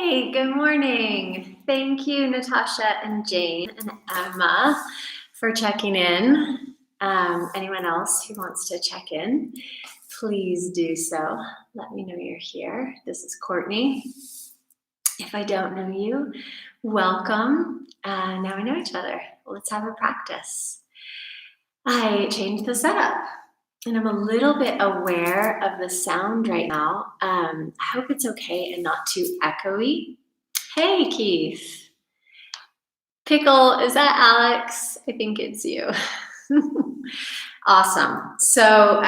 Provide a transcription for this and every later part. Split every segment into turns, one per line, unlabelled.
Hey, good morning. Thank you, Natasha and Jane and Emma, for checking in. Anyone else who wants to check in, please do so. Let me know you're here. This is Courtney. If I don't know you, welcome. Now we know each other. Let's have a practice. I changed the setup and I'm a little bit aware of the sound right now. I hope it's okay and not too echoey. Hey, Keith. Pickle, is that Alex? I think it's you. Awesome. So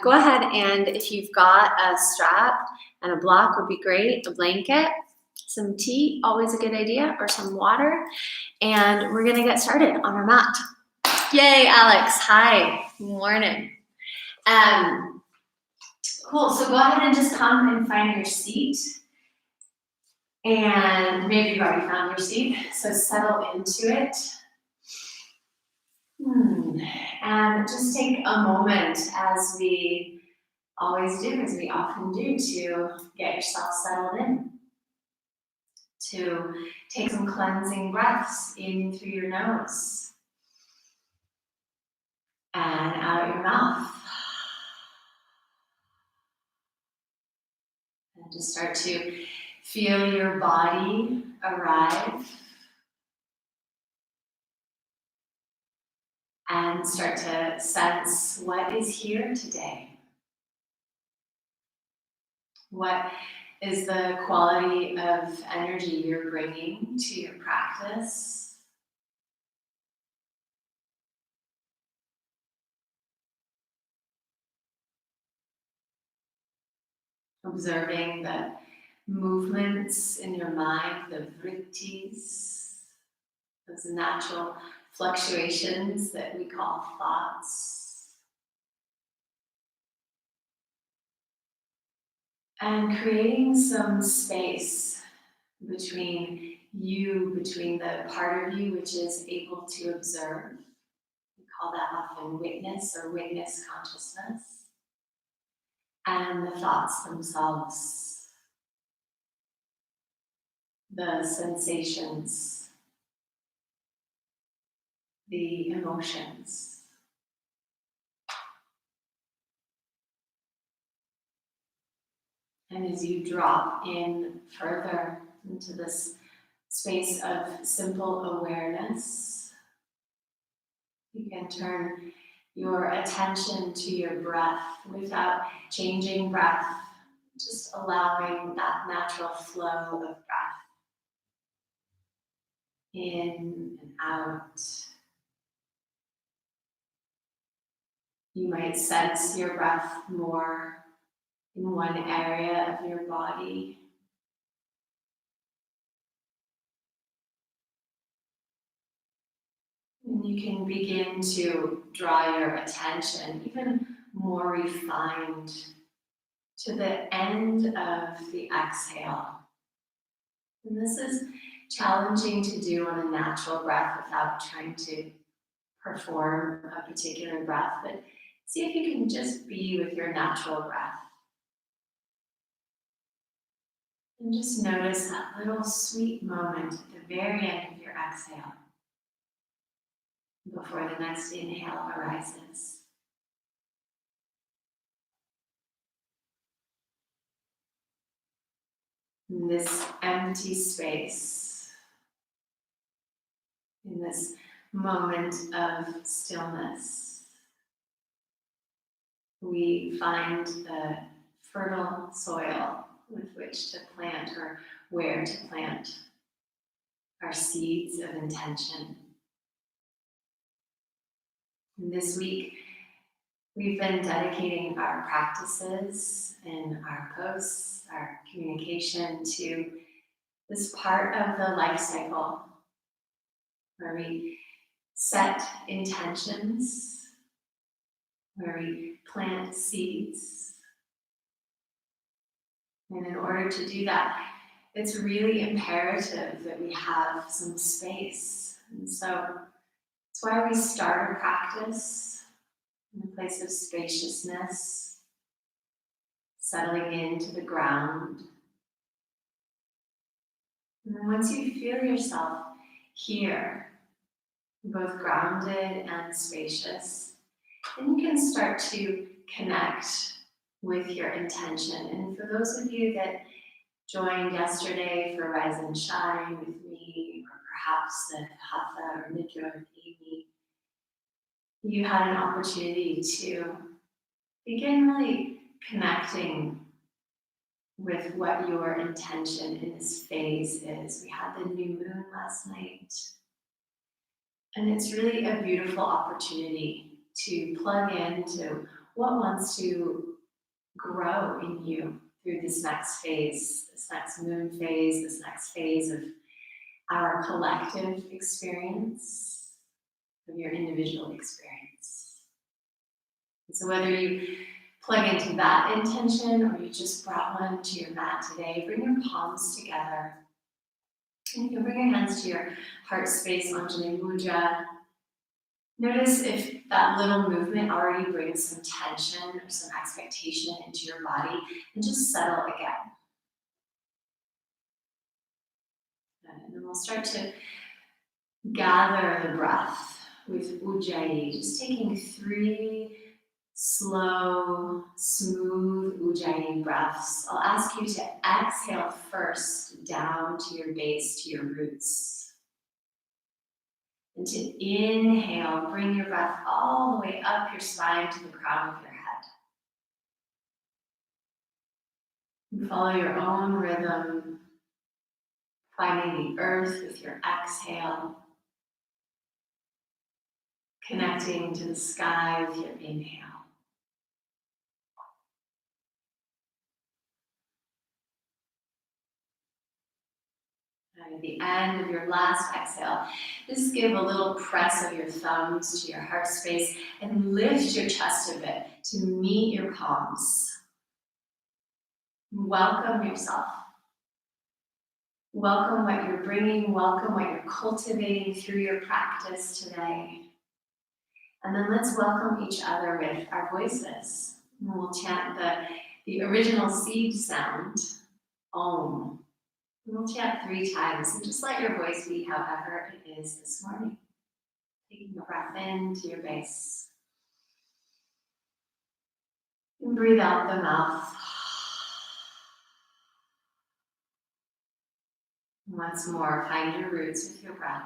go ahead and if you've got a strap and a block would be great, a blanket, some tea, always a good idea, or some water. And we're going to get started on our mat. Yay, Alex. Hi. Morning. Cool. So go ahead and just come and find your seat. And maybe you've already found your seat, so settle into it. And just take a moment, as we always do, as we often do, to get yourself settled in. To take some cleansing breaths in through your nose and out your mouth. And just start to feel your body arrive. And start to sense what is here today. What is the quality of energy you're bringing to your practice? Observing the movements in your mind, the vrittis, those natural fluctuations that we call thoughts. And creating some space between you, between the part of you which is able to observe. We call that often witness or witness consciousness. And the thoughts themselves. The sensations. The emotions. And as you drop in further into this space of simple awareness, you can turn your attention to your breath without changing breath, just allowing that natural flow of breath in and out. You might sense your breath more in one area of your body. And you can begin to draw your attention, even more refined, to the end of the exhale. And this is challenging to do on a natural breath without trying to perform a particular breath, but see if you can just be with your natural breath. And just notice that little sweet moment at the very end of your exhale before the next inhale arises. In this empty space, in this moment of stillness, we find the fertile soil with which to plant or where to plant our seeds of intention. And this week, we've been dedicating our practices and our posts, our communication to this part of the life cycle where we set intentions, where we plant seeds. And in order to do that, it's really imperative that we have some space. And so that's why we start a practice in a place of spaciousness, settling into the ground, And then once you feel yourself here, both grounded and spacious, then you can start to connect with your intention. And for those of you that joined yesterday for Rise and Shine with me, or perhaps the Hatha or Nidra with Amy, you had an opportunity to begin really connecting with what your intention in this phase is. We had the new moon last night, and it's really a beautiful opportunity to plug into what wants to grow in you through this next phase, this next moon phase, this next phase of our collective experience, of your individual experience. And so whether you plug into that intention or you just brought one to your mat today, bring your palms together. And you can bring your hands to your heart space, Anjali Mudra. Notice if that little movement already brings some tension or some expectation into your body, and just settle again. And then we'll start to gather the breath with Ujjayi, just taking 3 slow, smooth Ujjayi breaths. I'll ask you to exhale first down to your base, to your roots. And to inhale, bring your breath all the way up your spine to the crown of your head. And follow your own rhythm, finding the earth with your exhale, connecting to the sky with your inhale. And at the end of your last exhale, just give a little press of your thumbs to your heart space and lift your chest a bit to meet your palms. Welcome yourself. Welcome what you're bringing, welcome what you're cultivating through your practice today. And then let's welcome each other with our voices. And we'll chant the original seed sound, Om. And we'll chant 3 times, and just let your voice be however it is this morning. Taking a breath into your base. And breathe out the mouth. Once more, find your roots with your breath.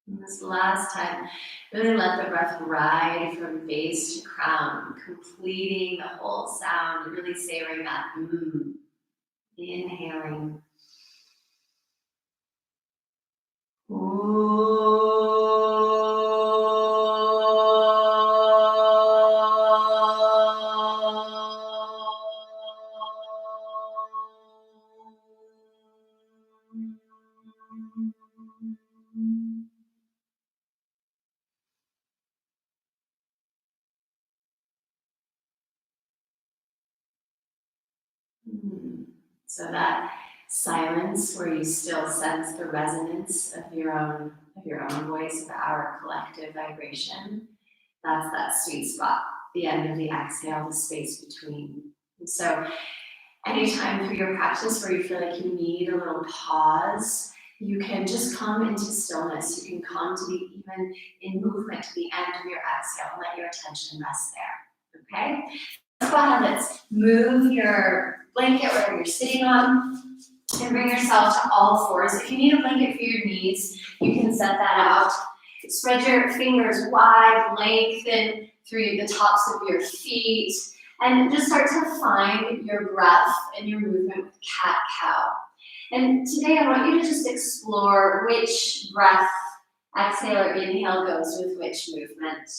And this last time, really let the breath ride from base to crown, completing the whole sound, really savoring that inhaling. So that silence where you still sense the resonance of your own voice, of our collective vibration, that's that sweet spot, the end of the exhale, the space between. And so anytime through your practice where you feel like you need a little pause, you can just come into stillness. You can come to be even in movement to the end of your exhale and let your attention rest there, okay? Let's go ahead, let's move your blanket wherever you're sitting on and bring yourself to all fours. If you need a blanket for your knees, you can set that out. Spread your fingers wide, lengthen through the tops of your feet, and just start to find your breath and your movement with cat-cow. And today I want you to just explore which breath, exhale or inhale, goes with which movement.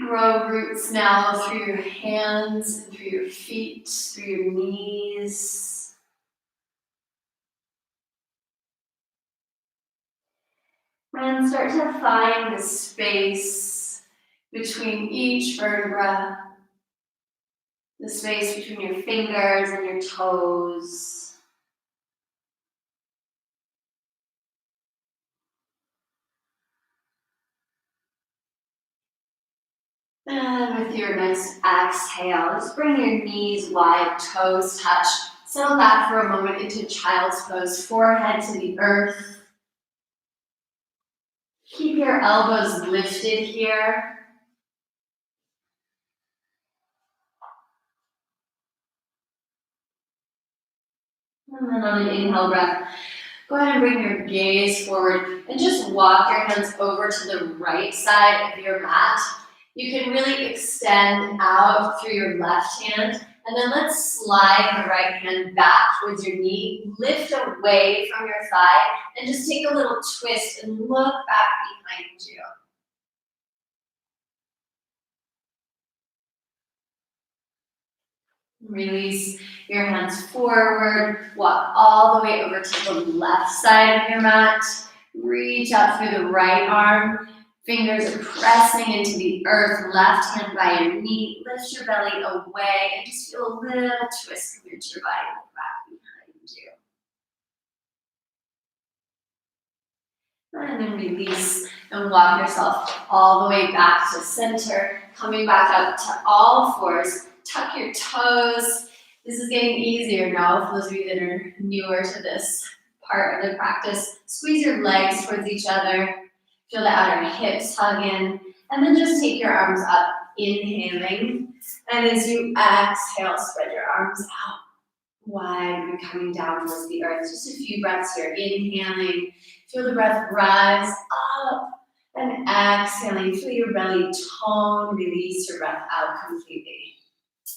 Grow roots now through your hands and through your feet, through your knees. And start to find the space between each vertebra, the space between your fingers and your toes. And with your next exhale, just bring your knees wide, toes touch. Settle back for a moment into child's pose, forehead to the earth. Keep your elbows lifted here. And then on an inhale breath, go ahead and bring your gaze forward and just walk your hands over to the right side of your mat. You can really extend out through your left hand, and then let's slide the right hand back towards your knee, lift away from your thigh, and just take a little twist and look back behind you. Release your hands forward, walk all the way over to the left side of your mat, reach out through the right arm, fingers are pressing into the earth, left hand by your knee, lift your belly away, and just feel a little twist come into your body, look back behind you. And then release and walk yourself all the way back to center, coming back up to all fours. Tuck your toes. This is getting easier now for those of you that are newer to this part of the practice. Squeeze your legs towards each other. Feel the outer hips hug in. And then just take your arms up, inhaling. And as you exhale, spread your arms out wide and coming down towards the earth. Just a few breaths here. Inhaling. Feel the breath rise up. And exhaling. Feel your belly tone. Release your breath out completely.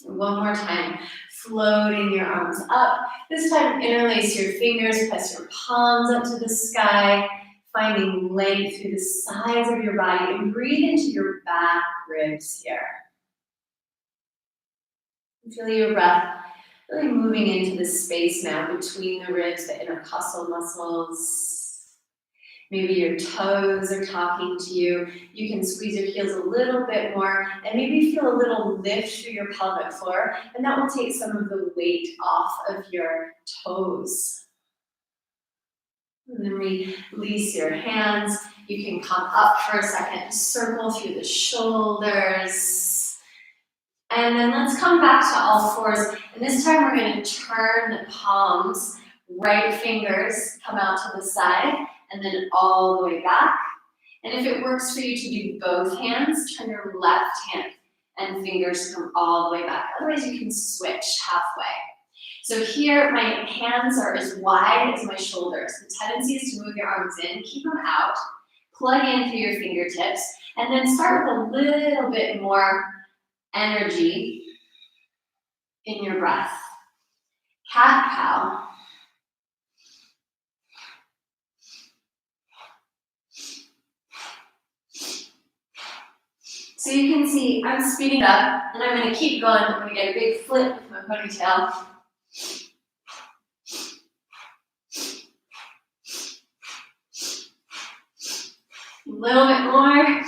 One more time, floating your arms up. This time, interlace your fingers, press your palms up to the sky, finding length through the sides of your body, and breathe into your back ribs here. Feel your breath really moving into the space now between the ribs, the intercostal muscles. Maybe your toes are talking to you. You can squeeze your heels a little bit more and maybe feel a little lift through your pelvic floor, and that will take some of the weight off of your toes. And then release your hands. You can come up for a second, circle through the shoulders. And then let's come back to all fours. And this time we're going to turn the palms, right fingers come out to the side, and then all the way back. And if it works for you to do both hands, turn your left hand and fingers come all the way back. Otherwise, you can switch halfway. So here, my hands are as wide as my shoulders. The tendency is to move your arms in, keep them out, plug in through your fingertips, and then start with a little bit more energy in your breath. Cat-cow. So you can see I'm speeding up, and I'm going to keep going. I'm going to get a big flip with my ponytail. A little bit more.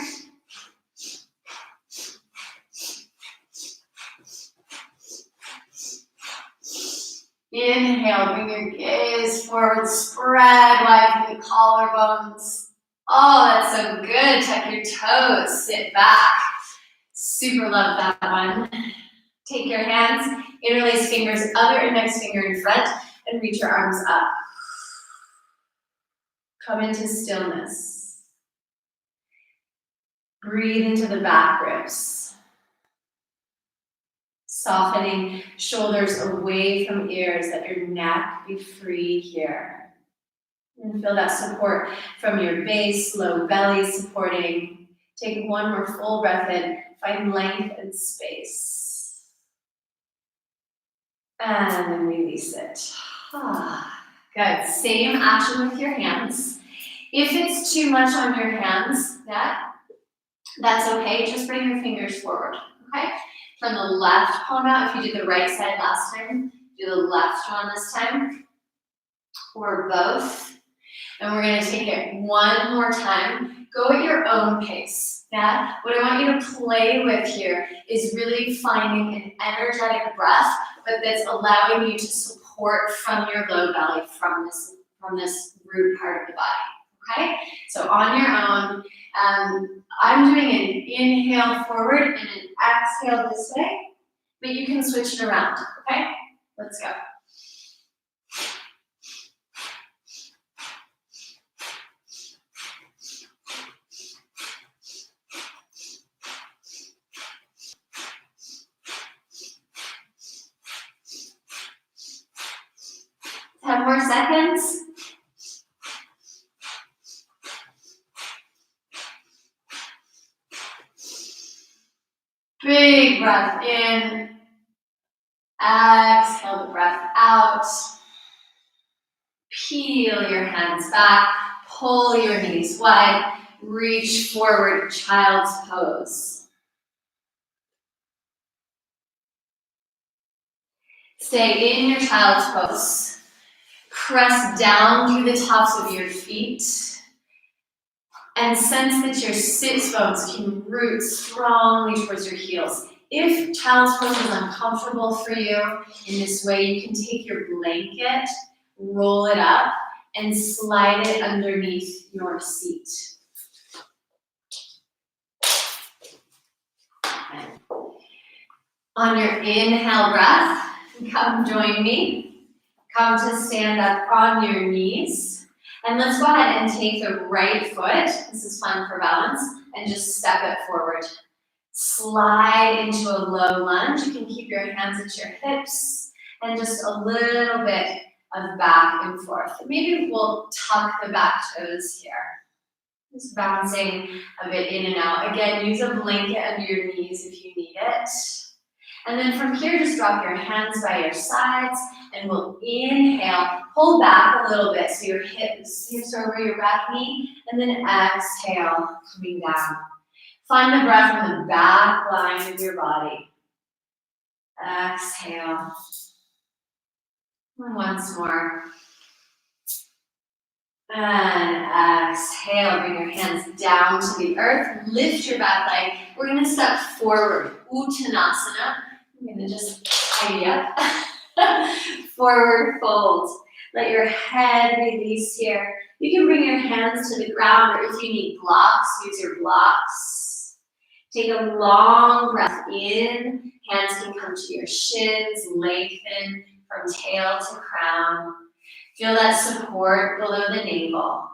Inhale, bring your gaze forward, spread wide through the collarbones. Oh, that's so good. Tuck your toes, sit back. Super love that one. Take your hands, interlace fingers, other index finger in front, and reach your arms up. Come into stillness. Breathe into the back ribs. Softening shoulders away from ears, let your neck be free here. And feel that support from your base, low belly supporting. Take one more full breath in. Find length and space. And then release it. Good. Same action with your hands. If it's too much on your hands, That's okay, just bring your fingers forward, okay? From the left palm out, if you did the right side last time, do the left one this time, or both. And we're gonna take it one more time. Go at your own pace, yeah? What I want you to play with here is really finding an energetic breath, but that's allowing you to support from your low belly, from this root part of the body, okay? So on your own, I'm doing an inhale forward and an exhale this way, but you can switch it around, okay? Let's go. Ten more seconds. Big breath in. Exhale the breath out. Peel your hands back. Pull your knees wide. Reach forward, child's pose. Stay in your child's pose. Press down through the tops of your feet and sense that your sits bones can root strongly towards your heels. If child's pose is uncomfortable for you, in this way you can take your blanket, roll it up, and slide it underneath your seat. Okay. On your inhale breath, come join me. Come to stand up on your knees. And let's go ahead and take the right foot, this is fun for balance, and just step it forward. Slide into a low lunge. You can keep your hands at your hips and just a little bit of back and forth. Maybe we'll tuck the back toes here. Just bouncing a bit in and out. Again, use a blanket under your knees if you need it. And then from here, just drop your hands by your sides and we'll inhale, pull back a little bit so your hips are over your back knee, and then exhale, coming down. Find the breath in the back line of your body. Exhale. And once more. And exhale, bring your hands down to the earth, lift your back leg. We're gonna step forward, Uttanasana. I'm gonna just tidy up. Forward fold. Let your head release here. You can bring your hands to the ground, or if you need blocks, use your blocks. Take a long breath in. Hands can come to your shins, lengthen from tail to crown. Feel that support below the navel.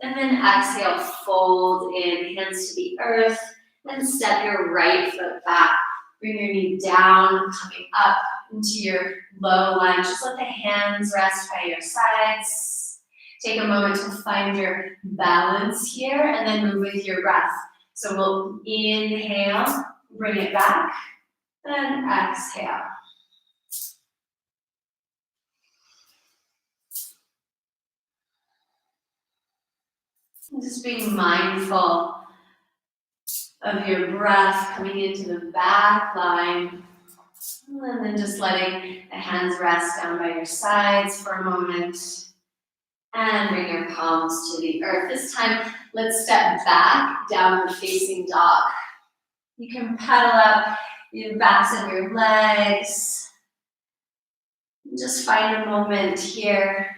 And then exhale, fold in, hands to the earth, and step your right foot back. Bring your knee down, coming up into your low lunge. Just let the hands rest by your sides. Take a moment to find your balance here, and then move with your breath. So we'll inhale, bring it back, and exhale. Just being mindful of your breath coming into the back line. And then just letting the hands rest down by your sides for a moment. And bring your palms to the earth. This time, let's step back, downward facing dog. You can pedal up the backs of your legs. Just find a moment here.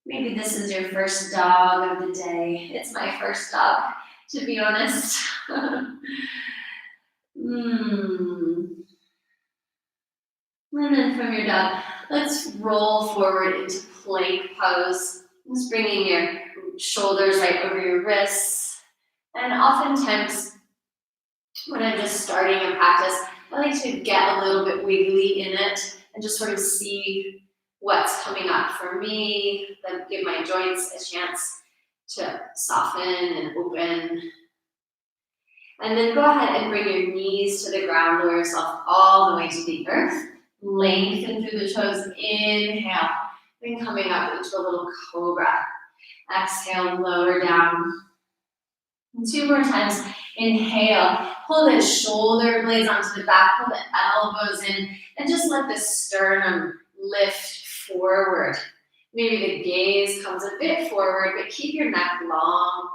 Maybe this is your first dog of the day. It's my first dog, to be honest. And then from your dog, let's roll forward into plank pose. Just bringing your shoulders right over your wrists. And oftentimes, when I'm just starting a practice, I like to get a little bit wiggly in it and just sort of see what's coming up for me, then give my joints a chance to soften and open. And then go ahead and bring your knees to the ground, lower yourself all the way to the earth. Lengthen through the toes, inhale. Then coming up into a little cobra. Exhale, lower down. And 2 more times. Inhale, pull the shoulder blades onto the back, pull the elbows in, and just let the sternum lift forward. Maybe the gaze comes a bit forward, but keep your neck long.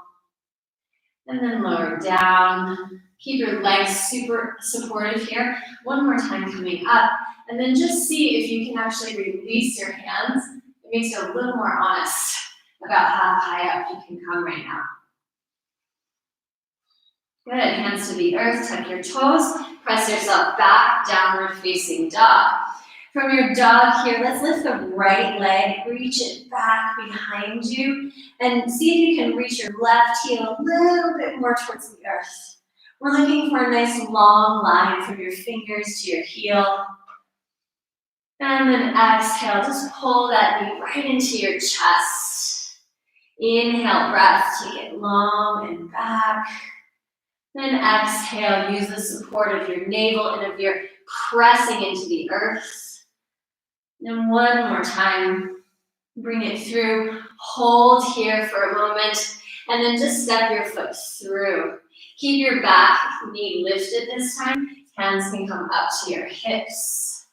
And then lower down. Keep your legs super supportive here. 1 more time coming up. And then just see if you can actually release your hands. It makes you a little more honest about how high up you can come right now. Good, hands to the earth, tuck your toes, press yourself back, downward facing dog. From your dog here, let's lift the right leg, reach it back behind you, and see if you can reach your left heel a little bit more towards the earth. We're looking for a nice long line from your fingers to your heel. And then exhale, just pull that knee right into your chest. Inhale, breath, take it long and back. Then exhale, use the support of your navel and of your pressing into the earth. And 1 more time, bring it through, hold here for a moment, and then just step your foot through. Keep your back knee lifted this time. Hands can come up to your hips.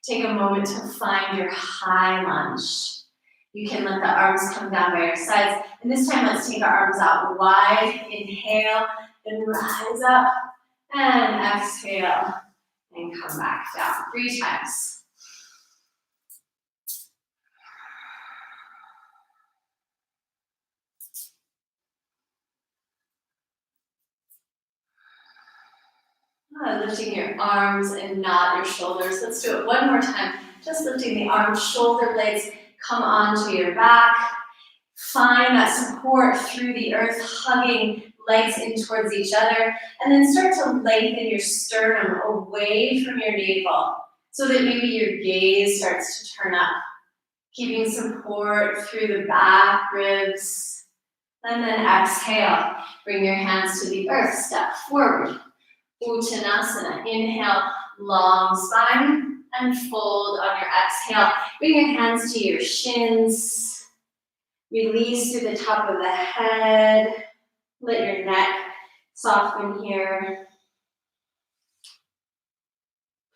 Take a moment to find your high lunge. You can let the arms come down by your sides. And this time, let's take our arms out wide. Inhale and rise up. And exhale and come back down 3 times. Lifting your arms and not your shoulders. Let's do it 1 more time. Just lifting the arms, shoulder blades come onto your back. Find that support through the earth, hugging legs in towards each other. And then start to lengthen your sternum away from your navel so that maybe your gaze starts to turn up. Keeping support through the back ribs. And then exhale. Bring your hands to the earth. Step forward. Uttanasana. Inhale, long spine, and fold on your exhale. Bring your hands to your shins. Release through the top of the head. Let your neck soften here.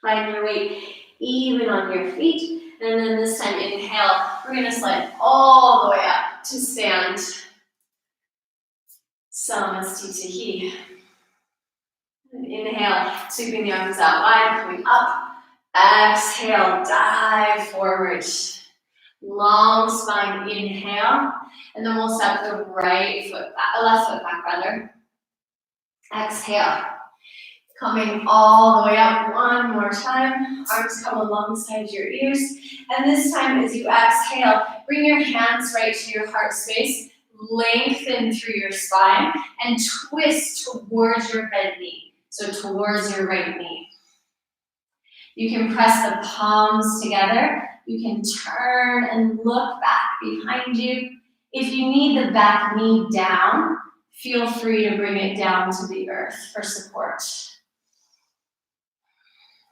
Find your weight even on your feet. And then this time, inhale. We're going to slide all the way up to stand. Samastitihi. Inhale, sweeping the arms out wide, coming up. Exhale, dive forward. Long spine, inhale. And then we'll step the right foot back, left foot back rather. Exhale. Coming all the way up 1 more time. Arms come alongside your ears. And this time as you exhale, bring your hands right to your heart space. Lengthen through your spine and twist towards your bent knee. So towards your right knee. You can press the palms together. You can turn and look back behind you. If you need the back knee down, feel free to bring it down to the earth for support.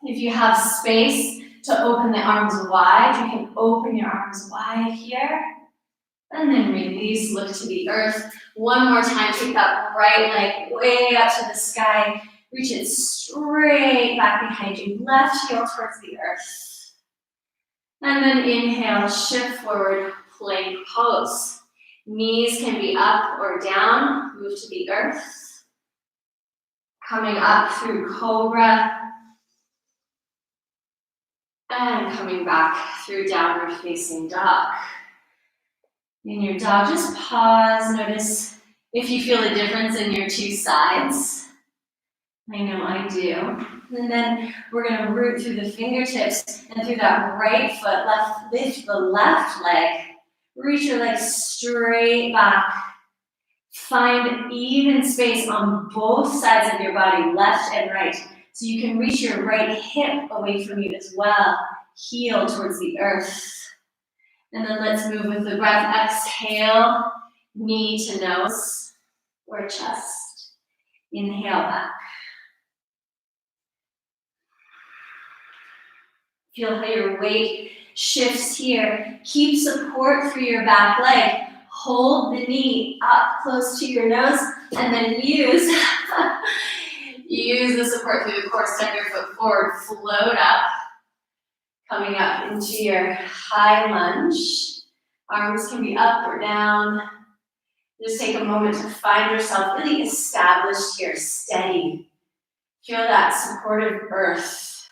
If you have space to open the arms wide, you can open your arms wide here. And then release, look to the earth. 1 more time, take that right leg way up to the sky. Reach it straight back behind you. Left heel towards the earth. And then inhale, shift forward, plank pose. Knees can be up or down. Move to the earth. Coming up through cobra. And coming back through downward facing dog. In your dog, just pause. Notice if you feel a difference in your 2 sides. I know I do. And then we're going to root through the fingertips and through that right foot, lift the left leg. Reach your leg straight back. Find even space on both sides of your body, left and right. So you can reach your right hip away from you as well. Heel towards the earth. And then let's move with the breath. Exhale, knee to nose or chest. Inhale back. Feel how your weight shifts here. Keep support through your back leg. Hold the knee up close to your nose. And then use the support through the core, step your foot forward, float up, coming up into your high lunge. Arms can be up or down. Just take a moment to find yourself really established here, steady. Feel that supportive earth.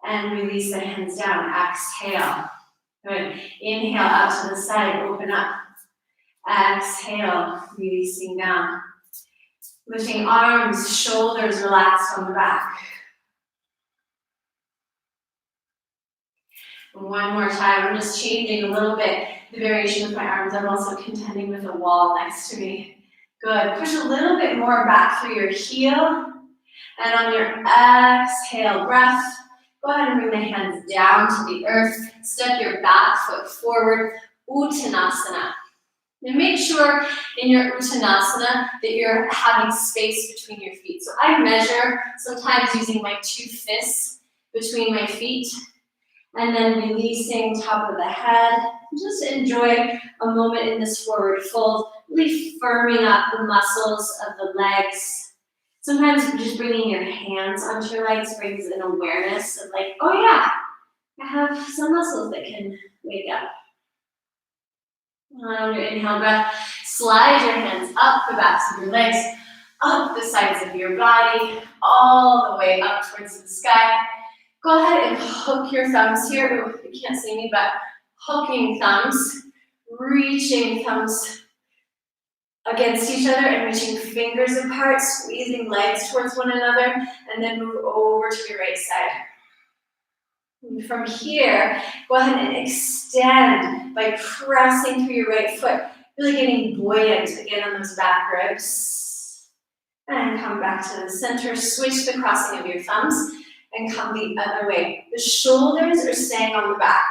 And release the hands down. Exhale. Good. Inhale out to the side, open up. Exhale, releasing down. Lifting arms, shoulders relaxed on the back. One more time, I'm just changing a little bit the variation of my arms. I'm also contending with a wall next to me. Good, push a little bit more back through your heel. And on your exhale breath, go ahead and bring the hands down to the earth. Step your back foot forward, Uttanasana. And make sure in your Uttanasana that you're having space between your feet. So I measure, sometimes using my 2 fists between my feet, and then releasing top of the head. Just enjoy a moment in this forward fold, really firming up the muscles of the legs. Sometimes just bringing your hands onto your legs brings an awareness of like, oh yeah, I have some muscles that can wake up. On your inhale breath, slide your hands up the backs of your legs, up the sides of your body, all the way up towards the sky. Go ahead and hook your thumbs here. Ooh, you can't see me, but hooking thumbs, reaching thumbs against each other and reaching fingers apart, squeezing legs towards one another, and then move over to your right side. And from here, go ahead and extend by pressing through your right foot, really getting buoyant again on those back ribs. And come back to the center, switch the crossing of your thumbs, and come the other way. The shoulders are staying on the back.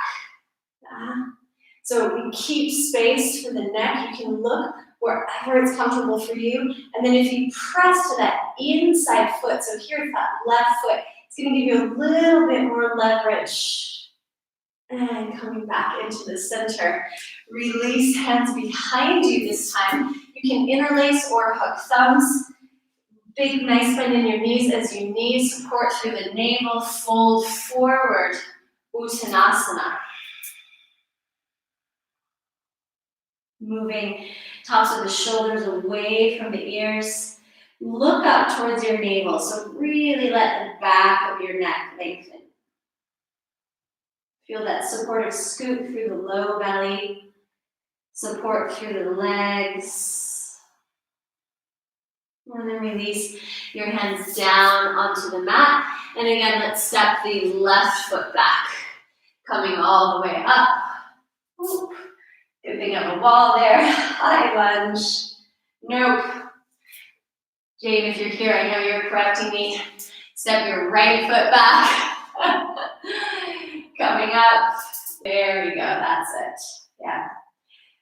So we keep space for the neck. You can look wherever it's comfortable for you. And then if you press to that inside foot, so here's that left foot, it's going to give you a little bit more leverage. And coming back into the center. Release hands behind you this time. You can interlace or hook thumbs. Big nice bend in your knees as you need support through the navel. Fold forward. Uttanasana. Moving tops of the shoulders away from the ears. Look up towards your navel. So really let the back of your neck lengthen. Feel that supportive scoop through the low belly. Support through the legs. And then release your hands down onto the mat. And again, let's step the left foot back. Coming all the way up. Oop. Good thing I have a wall there. High lunge. Nope. Jane, if you're here, I know you're correcting me. Step your right foot back. Coming up. There we go. That's it. Yeah.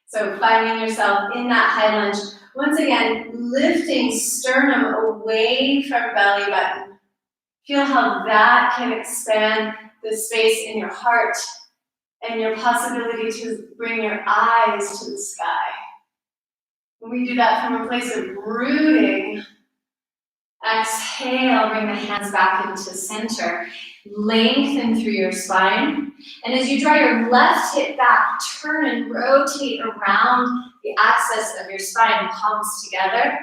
So finding yourself in that high lunge. Once again, lifting sternum away from belly button. Feel how that can expand the space in your heart and your possibility to bring your eyes to the sky. When we do that from a place of rooting, exhale, bring the hands back into center. Lengthen through your spine. And as you draw your left hip back, turn and rotate around the axis of your spine, palms together,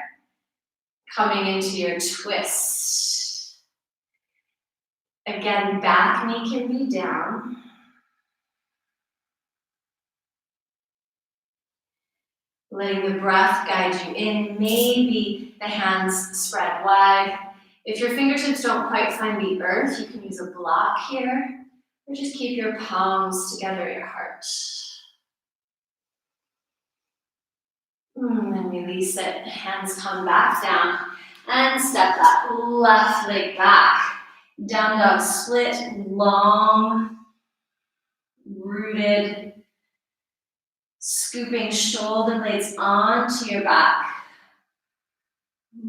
coming into your twist. Again, back knee can be down. Letting the breath guide you in. Maybe the hands spread wide. If your fingertips don't quite find the earth, you can use a block here, or just keep your palms together at your heart. And then release it. Hands come back down. And step that left leg back. Down dog split, long, rooted. Scooping shoulder blades onto your back.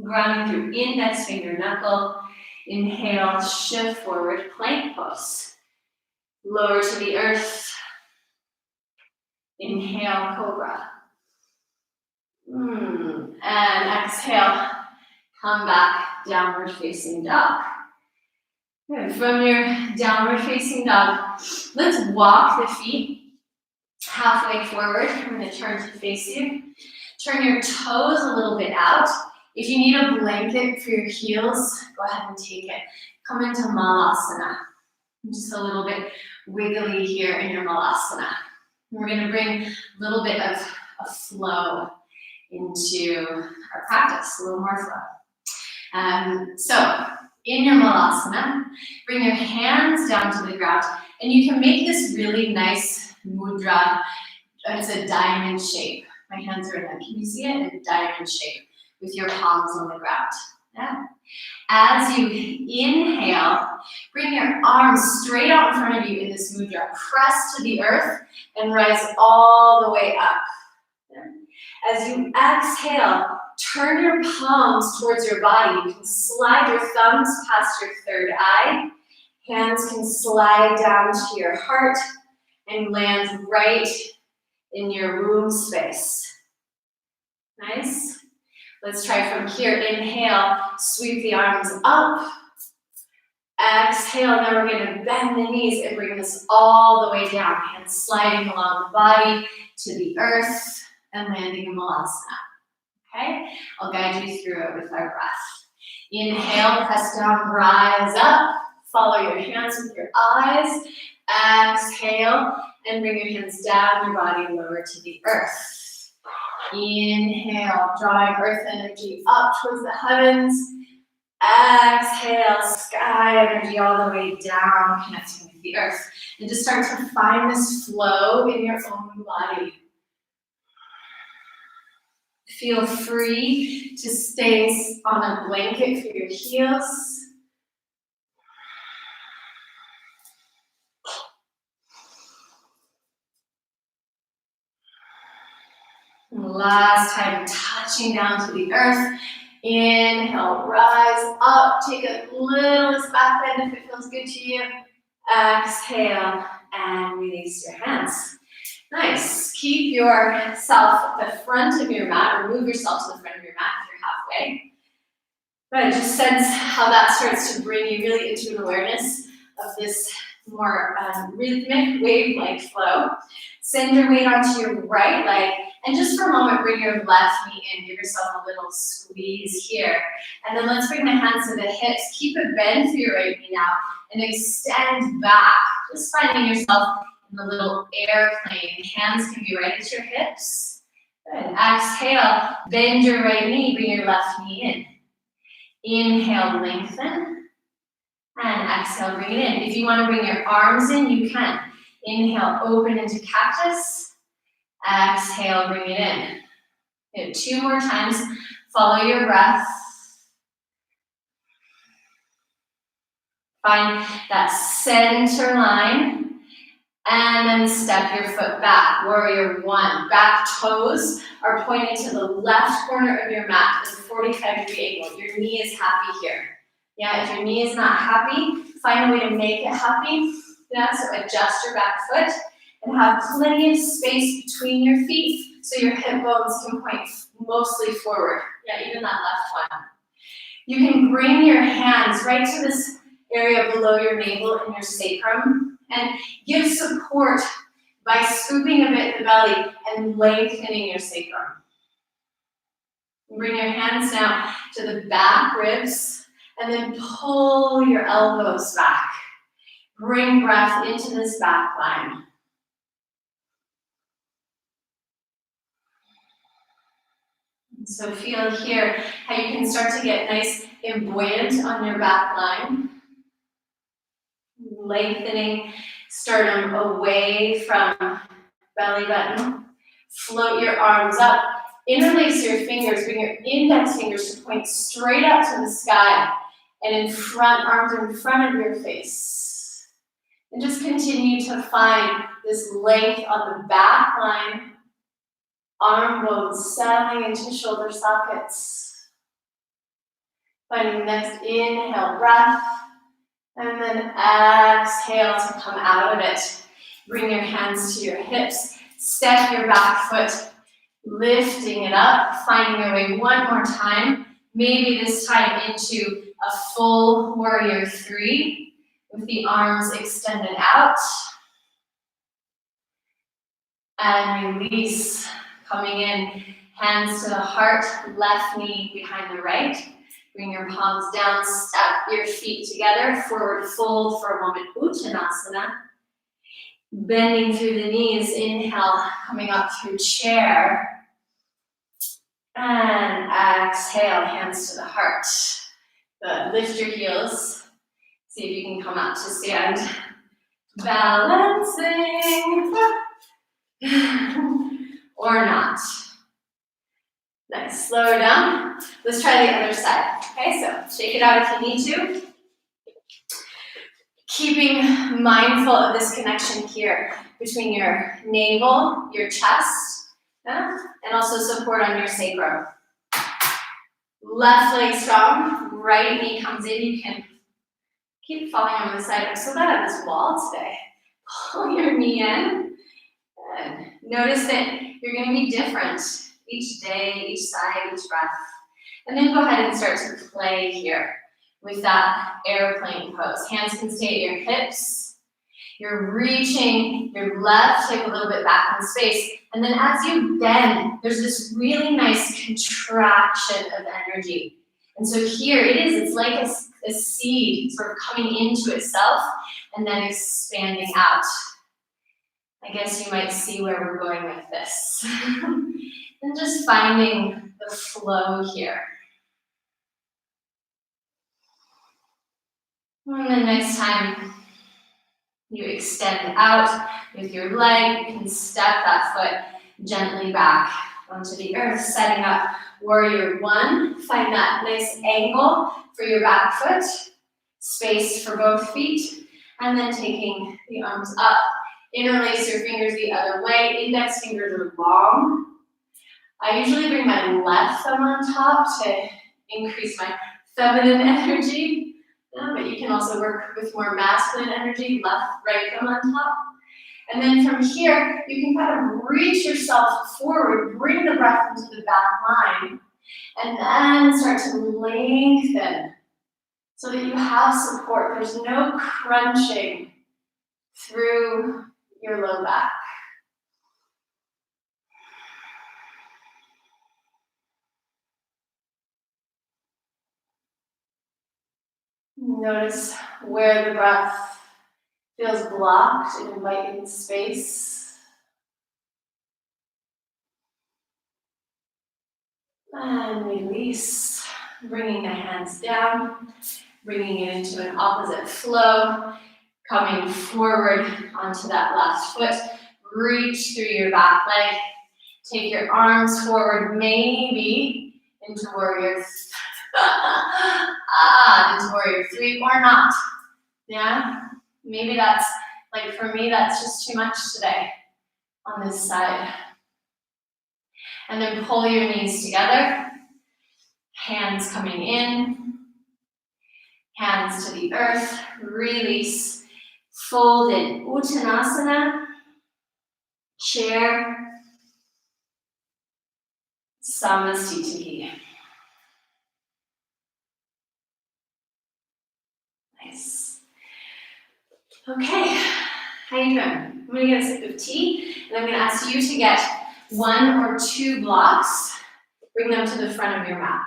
Grounding through index finger knuckle. Inhale, shift forward, plank pose. Lower to the earth. Inhale, cobra. And exhale, come back, downward facing dog. Good. From your downward facing dog, let's walk the feet halfway forward. I'm going to turn to face you. Turn your toes a little bit out. If you need a blanket for your heels, go ahead and take it. Come into Malasana. Just a little bit wiggly here in your Malasana. We're going to bring a little bit of a flow into our practice, a little more flow. So in your Malasana, bring your hands down to the ground, and you can make this really nice mudra. It's a diamond shape. My hands are in that. Can you see it? A diamond shape with your palms on the ground. Yeah. As you inhale, bring your arms straight out in front of you in this mudra. Press to the earth and rise all the way up. Yeah. As you exhale, turn your palms towards your body. You can slide your thumbs past your third eye. Hands can slide down to your heart and land right in your womb space. Nice. Let's try from here. Inhale, sweep the arms up. Exhale, now we're going to bend the knees and bring this all the way down. Hands sliding along the body to the earth and landing in Malasana. Okay? I'll guide you through it with our breath. Inhale, press down, rise up. Follow your hands with your eyes. Exhale, and bring your hands down your body, lower to the earth. Inhale, drawing earth energy up towards the heavens. Exhale, sky energy all the way down, connecting with the earth. And just start to find this flow in your own body. Feel free to stay on a blanket for your heels. Last time, touching down to the earth. Inhale, rise up. Take a little back bend if it feels good to you. Exhale, and release your hands. Nice. Keep yourself at the front of your mat, or move yourself to the front of your mat if you're halfway. But just sense how that starts to bring you really into an awareness of this more rhythmic, wave-like flow. Send your weight onto your right leg, and just for a moment, bring your left knee in. Give yourself a little squeeze here. And then let's bring the hands to the hips. Keep a bend through your right knee now, and extend back. Just finding yourself in the little airplane. Hands can be right at your hips. Good. Exhale, bend your right knee, bring your left knee in. Inhale, lengthen. And exhale, bring it in. If you want to bring your arms in, you can. Inhale, open into cactus. Exhale, bring it in. Good. 2 more times. Follow your breath. Find that center line. And then step your foot back. Warrior 1. Back toes are pointing to the left corner of your mat. It's a 45-degree angle. Your knee is happy here. Yeah, if your knee is not happy, find a way to make it happy. Yeah, so adjust your back foot and have plenty of space between your feet so your hip bones can point mostly forward. Yeah, even that left one. You can bring your hands right to this area below your navel in your sacrum and give support by scooping a bit the belly and lengthening your sacrum. Bring your hands now to the back ribs and then pull your elbows back. Bring breath into this back line. So feel here how you can start to get nice and buoyant on your back line. Lengthening sternum away from belly button. Float your arms up. Interlace your fingers. Bring your index fingers to point straight up to the sky. And in front, arms are in front of your face. And just continue to find this length on the back line. Arm bones settling into shoulder sockets. Finding the next inhale, breath. And then exhale to come out of it. Bring your hands to your hips. Step your back foot Lifting it up, finding your way one more time. Maybe this time into a full warrior three with the arms extended out. And release, coming in, hands to the heart, left knee behind the right. Bring your palms down, step your feet together, forward fold for a moment, Uttanasana. Bending through the knees, inhale, coming up through chair. And exhale, hands to the heart. Good, lift your heels. See if you can come up to stand. Balancing. Or not. Nice, slow her down. Let's try the other side. Okay, so shake it out if you need to. Keeping mindful of this connection here between your navel, your chest, and also support on your sacrum. Left leg strong, right knee comes in. You can keep falling on the side. I'm so bad at this wall today. Pull your knee in. Good. Notice that you're going to be different each day, each side, each breath. And then go ahead and start to play here with that airplane pose. Hands can stay at your hips. You're reaching your left hip a little bit back in space. And then as you bend, there's this really nice contraction of energy. And so here it is, it's like a seed sort of coming into itself and then expanding out. I guess you might see where we're going with this. And just finding the flow here. And then next time you extend out with your leg, you can step that foot gently back onto the earth, setting up warrior one. Find that nice angle for your back foot, space for both feet, and then taking the arms up. Interlace your fingers the other way. Index fingers are long. I usually bring my left thumb on top to increase my feminine energy. But you can also work with more masculine energy, left, right thumb on top. And then from here, you can kind of reach yourself forward, bring the breath into the back line, and then start to lengthen so that you have support. There's no crunching through your low back. Notice where the breath feels blocked and inviting space. And release, bringing the hands down, bringing it into an opposite flow, coming forward onto that left foot. Reach through your back leg. Take your arms forward, maybe into warrior into warrior three or not. Yeah, maybe that's, like for me, that's just too much today on this side. And then pull your knees together, hands coming in, hands to the earth, release, fold in Uttanasana, chair, Samastitihi. Nice. Okay, how you doing? I'm gonna get a sip of tea, and I'm gonna ask you to get 1 or 2 blocks, bring them to the front of your mat.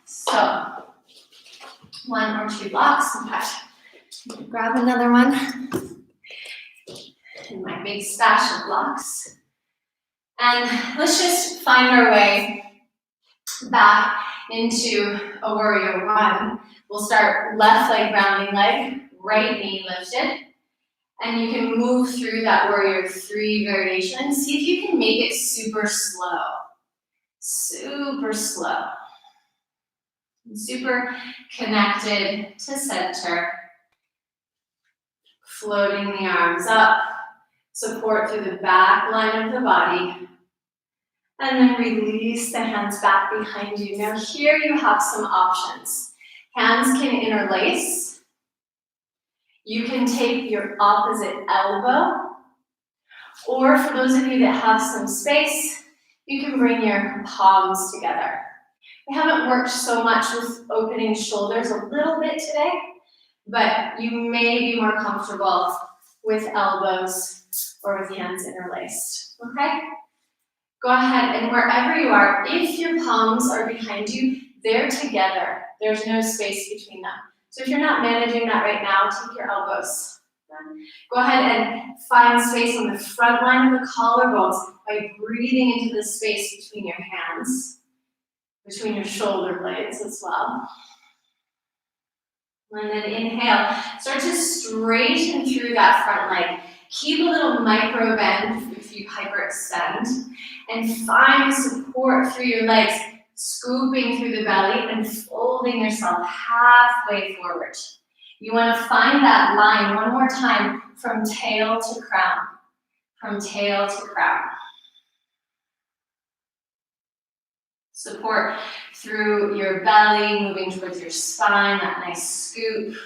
So, 1 or 2 blocks, in fact, grab another one in my big stash of blocks. And let's just find our way back into a warrior one. We'll start left leg grounding leg, right knee lifted. And you can move through that warrior three variation. See if you can make it super slow. Super slow. Super connected to center. Floating the arms up. Support through the back line of the body. And then release the hands back behind you. Now here you have some options. Hands can interlace. You can take your opposite elbow Or for those of you that have some space, you can bring your palms together. We haven't worked so much with opening shoulders a little bit today, but you may be more comfortable with elbows or with hands interlaced, okay? Go ahead and wherever you are, if your palms are behind you, they're together. There's no space between them. So if you're not managing that right now, take your elbows. Go ahead and find space on the front line of the collarbones by breathing into the space between your hands, between your shoulder blades as well. And then inhale, start to straighten through that front leg. Keep a little micro bend if you hyperextend, and find support through your legs, scooping through the belly and folding yourself halfway forward. You want to find that line one more time from tail to crown, from tail to crown. Support through your belly, moving towards your spine, that nice scoop.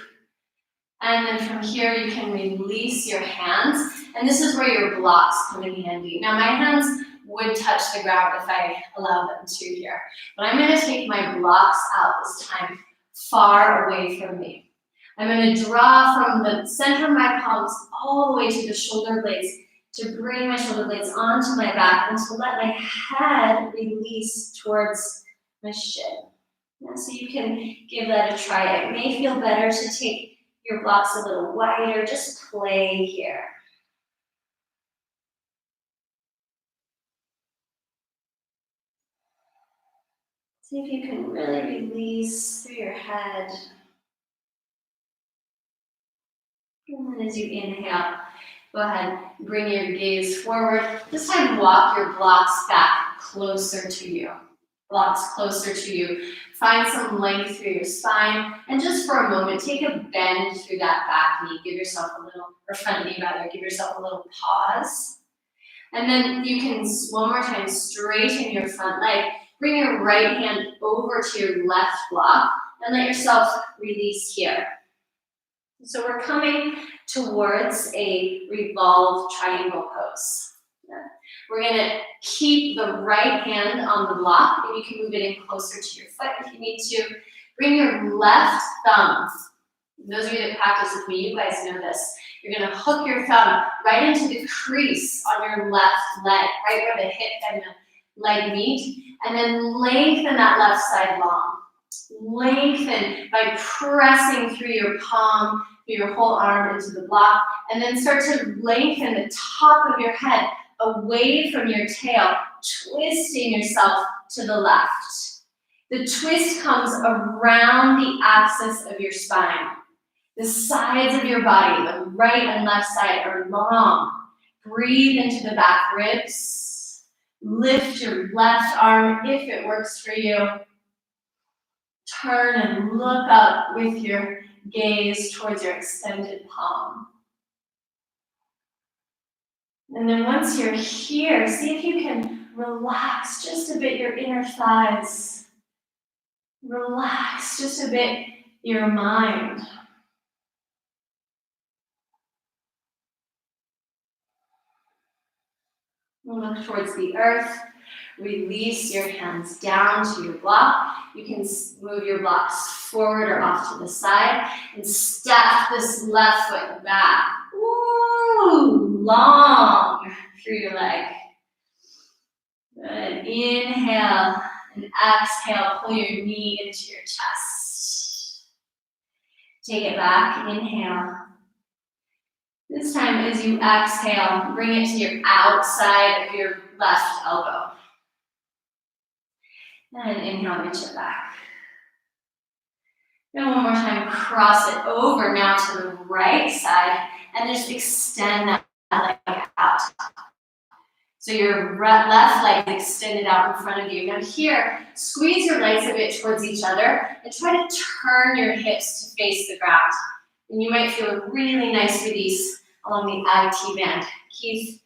And then from here, you can release your hands. And this is where your blocks come in handy. Now, my hands would touch the ground if I allowed them to here. But I'm going to take my blocks out this time far away from me. I'm going to draw from the center of my palms all the way to the shoulder blades to bring my shoulder blades onto my back and to let my head release towards my shin. Now, so you can give that a try. It may feel better to take your blocks a little wider. Just play here. See if you can really release through your head. And then as you inhale, go ahead, bring your gaze forward. This time, walk your blocks back closer to you. Blocks closer to you. Find some length through your spine. And just for a moment, take a bend through that back knee. Give yourself a little, or front knee rather, give yourself a little pause. And then you can, one more time, straighten your front leg. Bring your right hand over to your left block and let yourself release here. So we're coming towards a revolved triangle pose. We're going to keep the right hand on the block, and you can move it in closer to your foot if you need to. Bring your left thumb. Those of you that practice with me, you guys know this. You're going to hook your thumb right into the crease on your left leg, right where the hip and the leg meet, and then lengthen that left side long. Lengthen by pressing through your palm, through your whole arm into the block, and then start to lengthen the top of your head away from your tail, twisting yourself to the left. The twist comes around the axis of your spine. The sides of your body, the right and left side, are long. Breathe into the back ribs. Lift your left arm if it works for you. Turn and look up with your gaze towards your extended palm. And then once you're here, see if you can relax just a bit your inner thighs. Relax just a bit your mind. Look towards the earth. Release your hands down to your block. You can move your blocks forward or off to the side and step this left foot back. Woo! Long through your leg. Good. Inhale and exhale. Pull your knee into your chest. Take it back. Inhale. This time as you exhale, bring it to your outside of your left elbow. And inhale, reach it back. And one more time, cross it over now to the right side and just extend that leg out. So your left leg is extended out in front of you. Now here, squeeze your legs a bit towards each other and try to turn your hips to face the ground. And you might feel a really nice release along the IT band. Keith,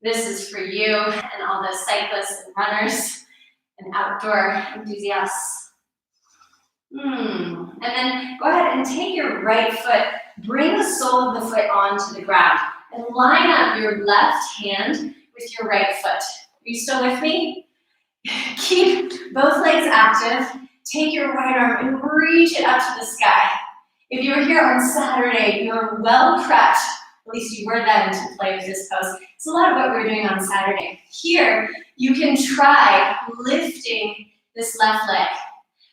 this is for you and all the cyclists and runners and outdoor enthusiasts. And then go ahead and take your right foot, bring the sole of the foot onto the ground, and line up your left hand with your right foot. Are you still with me? Keep both legs active. Take your right arm and reach it up to the sky. If you were here on Saturday, you're well prepped. At least you were then to play with this pose. It's a lot of what we were doing on Saturday. Here, you can try lifting this left leg.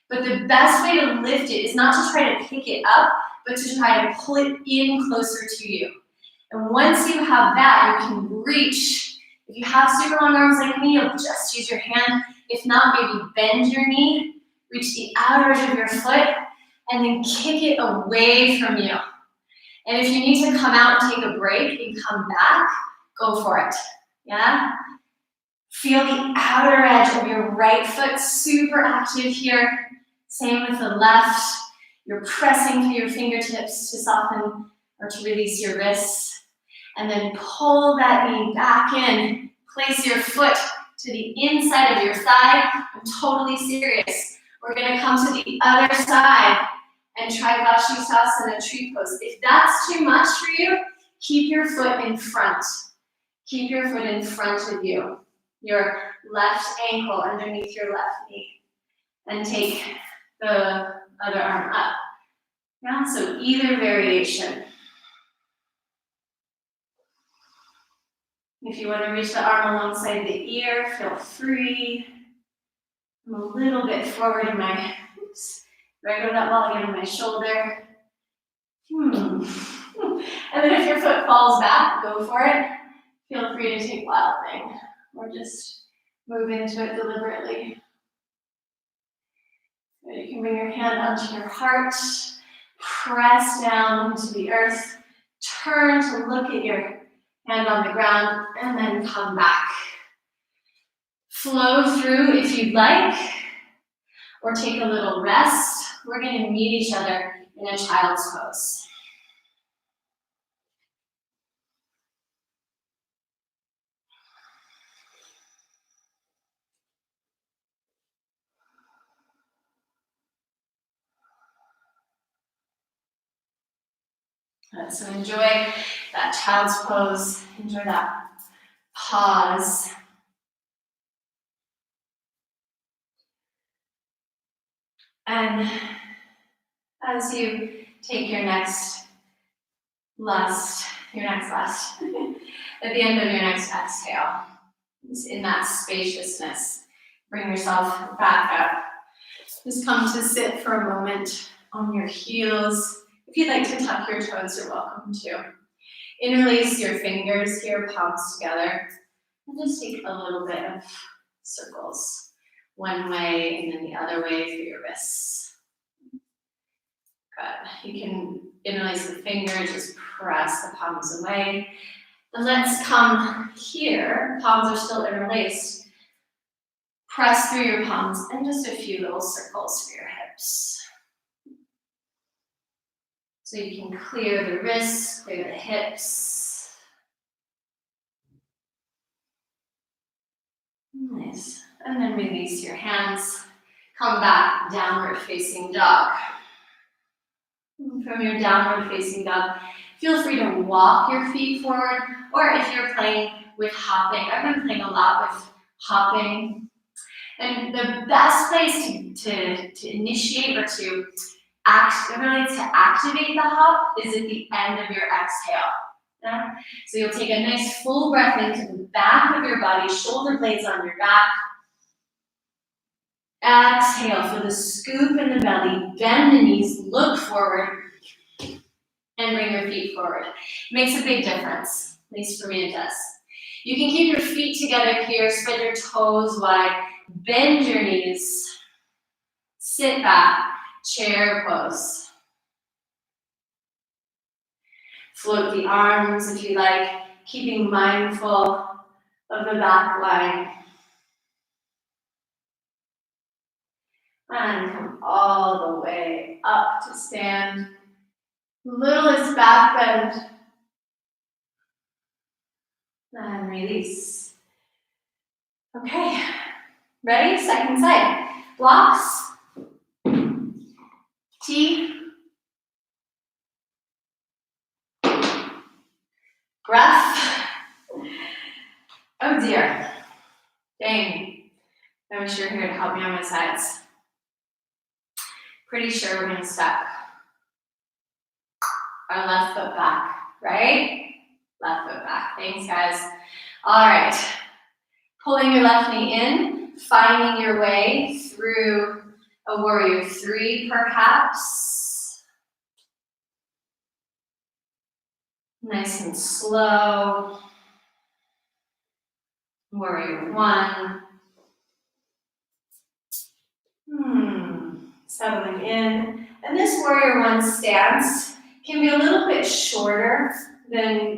But the best way to lift it is not to try to pick it up, but to try to pull it in closer to you. And once you have that, you can reach. If you have super long arms like me, you'll just use your hand. If not, maybe bend your knee, reach the outer edge of your foot, and then kick it away from you. And if you need to come out and take a break and come back, go for it, yeah? Feel the outer edge of your right foot super active here. Same with the left. You're pressing through your fingertips to soften or to release your wrists. And then pull that knee back in. Place your foot to the inside of your thigh. I'm totally serious. We're gonna come to the other side and try Vashisthasana tree pose. If that's too much for you, keep your foot in front. Keep your foot in front of you. Your left ankle underneath your left knee. And take the other arm up. Yeah, so either variation. If you want to reach the arm alongside the ear, feel free. I'm a little bit forward in my, right over that wall again on my shoulder. And then if your foot falls back, go for it. Feel free to take wild thing or just move into it deliberately. You can bring your hand onto your heart, press down into the earth, turn to look at your hand on the ground, and then come back. Flow through if you'd like, or take a little rest. We're going to meet each other in a child's pose. So enjoy that child's pose, enjoy that pause. And as you take your next last, at the end of your next exhale, in that spaciousness, bring yourself back up. Just come to sit for a moment on your heels. If you'd like to tuck your toes, you're welcome to. Interlace your fingers here, palms together, and just take a little bit of circles. One way and then the other way through your wrists. Good. You can interlace the fingers, just press the palms away. And let's come here. Palms are still interlaced. Press through your palms and just a few little circles for your hips. So you can clear the wrists, clear the hips. Nice. And then release your hands. Come back, downward facing dog. From your downward facing dog, feel free to walk your feet forward, or if you're playing with hopping, I've been playing a lot with hopping. And the best place to initiate or to activate the hop is at the end of your exhale. Yeah? So you'll take a nice full breath into the back of your body, shoulder blades on your back. Exhale, feel the scoop in the belly, bend the knees, look forward, and bring your feet forward. Makes a big difference, at least for me it does. You can keep your feet together here, spread your toes wide, bend your knees, sit back, chair pose. Float the arms if you like, keeping mindful of the back line. And come all the way up to stand. Littlest back bend. And release. Okay, ready? Second side. Blocks. T. Breath. Oh dear. Dang. I wish you were here to help me on my sides. Pretty sure we're gonna step our left foot back, right? Left foot back. Thanks, guys. All right. Pulling your left knee in, finding your way through a warrior three, perhaps. Nice and slow. Warrior one. Settling in. And this warrior one stance can be a little bit shorter than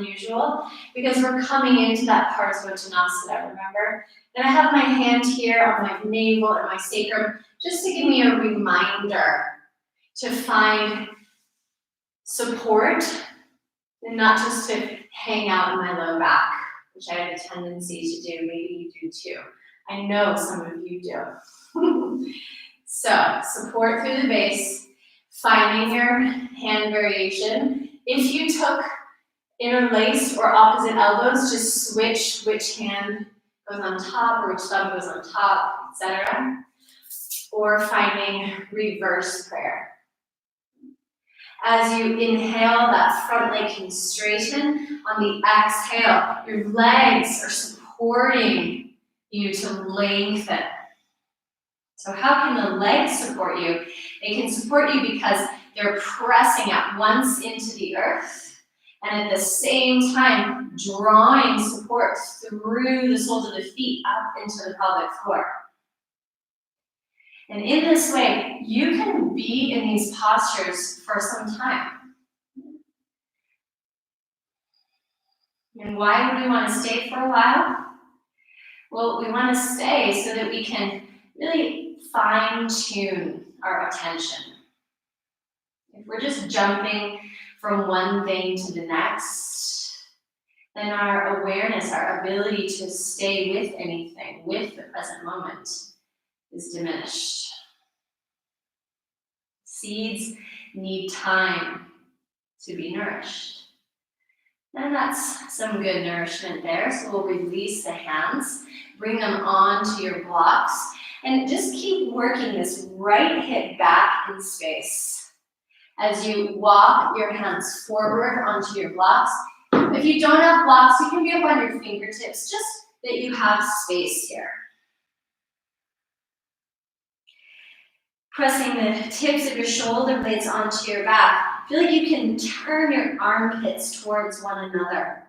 usual, because we're coming into that Parsvottanasana, remember? And I have my hand here on my navel and my sacrum, just to give me a reminder to find support and not just to hang out in my low back, which I have a tendency to do. Maybe you do too. I know some of you do. So, support through the base, finding your hand variation. If you took interlaced or opposite elbows, just switch which hand goes on top or which thumb goes on top, etc. Or finding reverse prayer. As you inhale, that front leg can straighten. On the exhale, your legs are supporting you to lengthen. So how can the legs support you? They can support you because they're pressing at once into the earth and at the same time drawing support through the soles of the feet up into the pelvic floor. And in this way, you can be in these postures for some time. And why would we want to stay for a while? Well, we want to stay so that we can really fine-tune our attention. If we're just jumping from one thing to the next, then our awareness, our ability to stay with anything, with the present moment, is diminished. Seeds need time to be nourished. And that's some good nourishment there. So we'll release the hands, bring them onto your blocks, and just keep working this right hip back in space. As you walk your hands forward onto your blocks. If you don't have blocks, you can be up on your fingertips, just that you have space here. Pressing the tips of your shoulder blades onto your back. Feel like you can turn your armpits towards one another.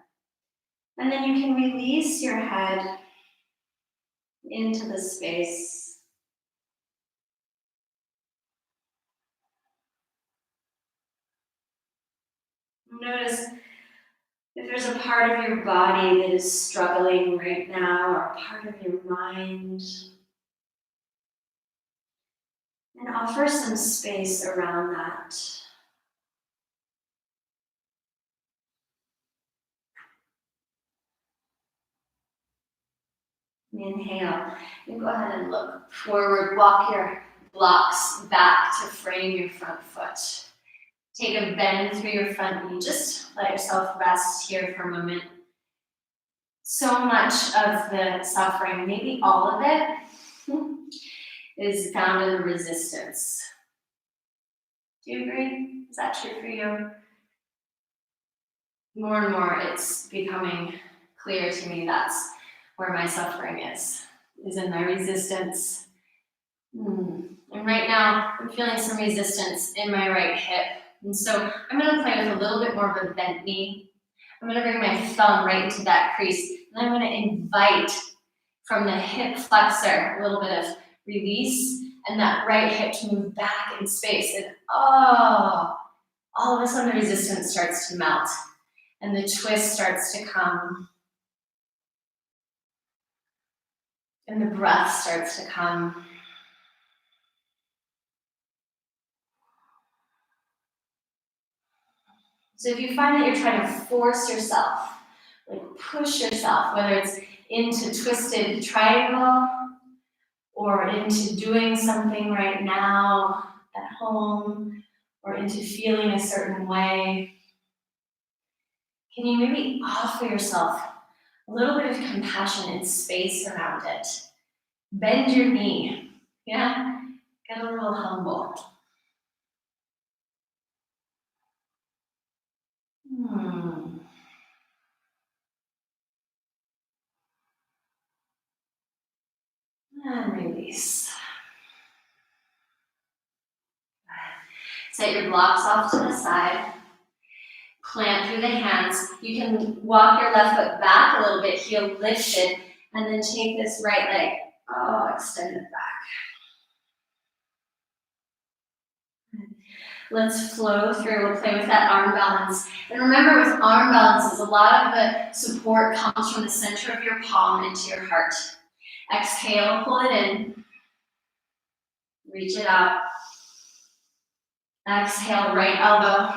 And then you can release your head into the space. Notice if there's a part of your body that is struggling right now, or a part of your mind. And offer some space around that. Inhale, and go ahead and look forward. Walk your blocks back to frame your front foot. Take a bend through your front knee. Just let yourself rest here for a moment. So much of the suffering, maybe all of it, is found in the resistance. Do you agree? Is that true for you? More and more, it's becoming clear to me that's where my suffering is in my resistance. And right now, I'm feeling some resistance in my right hip. And so I'm going to play with a little bit more of a bent knee. I'm going to bring my thumb right into that crease. And I'm going to invite from the hip flexor a little bit of release and that right hip to move back in space. And all of a sudden the resistance starts to melt and the twist starts to come. And the breath starts to come. So if you find that you're trying to force yourself, like push yourself, whether it's into twisted triangle or into doing something right now at home or into feeling a certain way, can you maybe offer yourself a little bit of compassion and space around it? Bend your knee, yeah? Get a little humble. And release. Set your blocks off to the side. Plant through the hands. You can walk your left foot back a little bit, heel lifted, and then take this right leg. Oh, extend it back. Let's flow through. We'll play with that arm balance. And remember, with arm balances, a lot of the support comes from the center of your palm into your heart. Exhale, pull it in. Reach it out. Exhale, right elbow.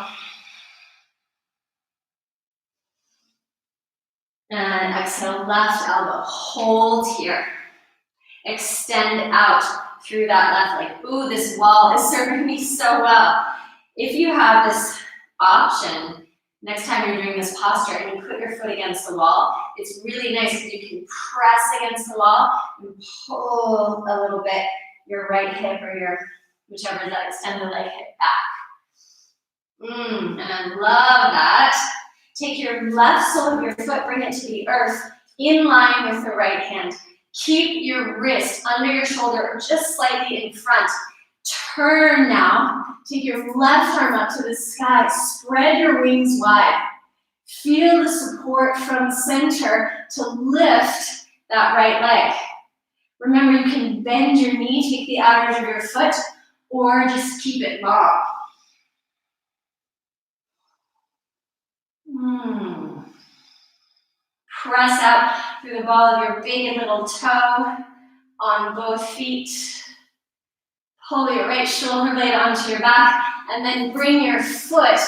And exhale, left elbow. Hold here. Extend out through that left leg. Ooh, this wall is serving me so well. If you have this option, next time you're doing this posture and you put your foot against the wall, it's really nice if you can press against the wall and pull a little bit your right hip or your, whichever is that, extend the leg hip back. And I love that. Take your left sole of your foot, bring it to the earth, in line with the right hand. Keep your wrist under your shoulder or just slightly in front. Turn now. Take your left arm up to the sky. Spread your wings wide. Feel the support from center to lift that right leg. Remember, you can bend your knee, take the outer edge of your foot, or just keep it long. Press out through the ball of your big and little toe on both feet. Pull your right shoulder blade onto your back, and then bring your foot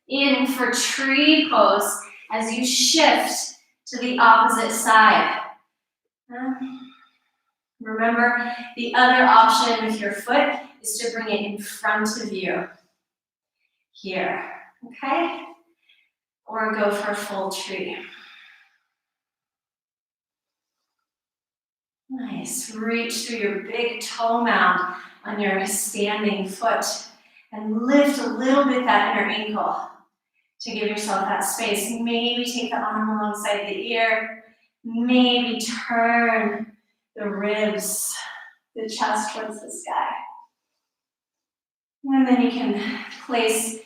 in for tree pose as you shift to the opposite side. Remember, the other option with your foot is to bring it in front of you. Here, okay? Or go for a full tree. Nice. Reach through your big toe mound on your standing foot and lift a little bit that inner ankle to give yourself that space. Maybe take the arm alongside the ear. Maybe turn the ribs, the chest towards the sky. And then you can place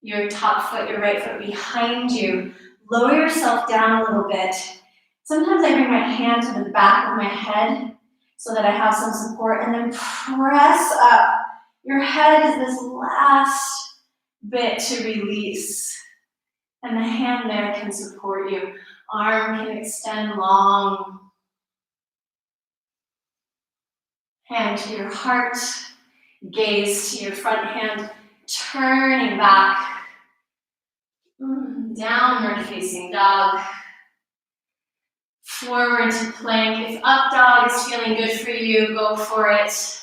your top foot, your right foot behind you. Lower yourself down a little bit. Sometimes I bring my hand to the back of my head so that I have some support, and then press up. Your head is this last bit to release. And the hand there can support you. Arm can extend long. Hand to your heart. Gaze to your front hand. Turning back. Downward facing dog. Forward to plank. If up dog is feeling good for you, go for it.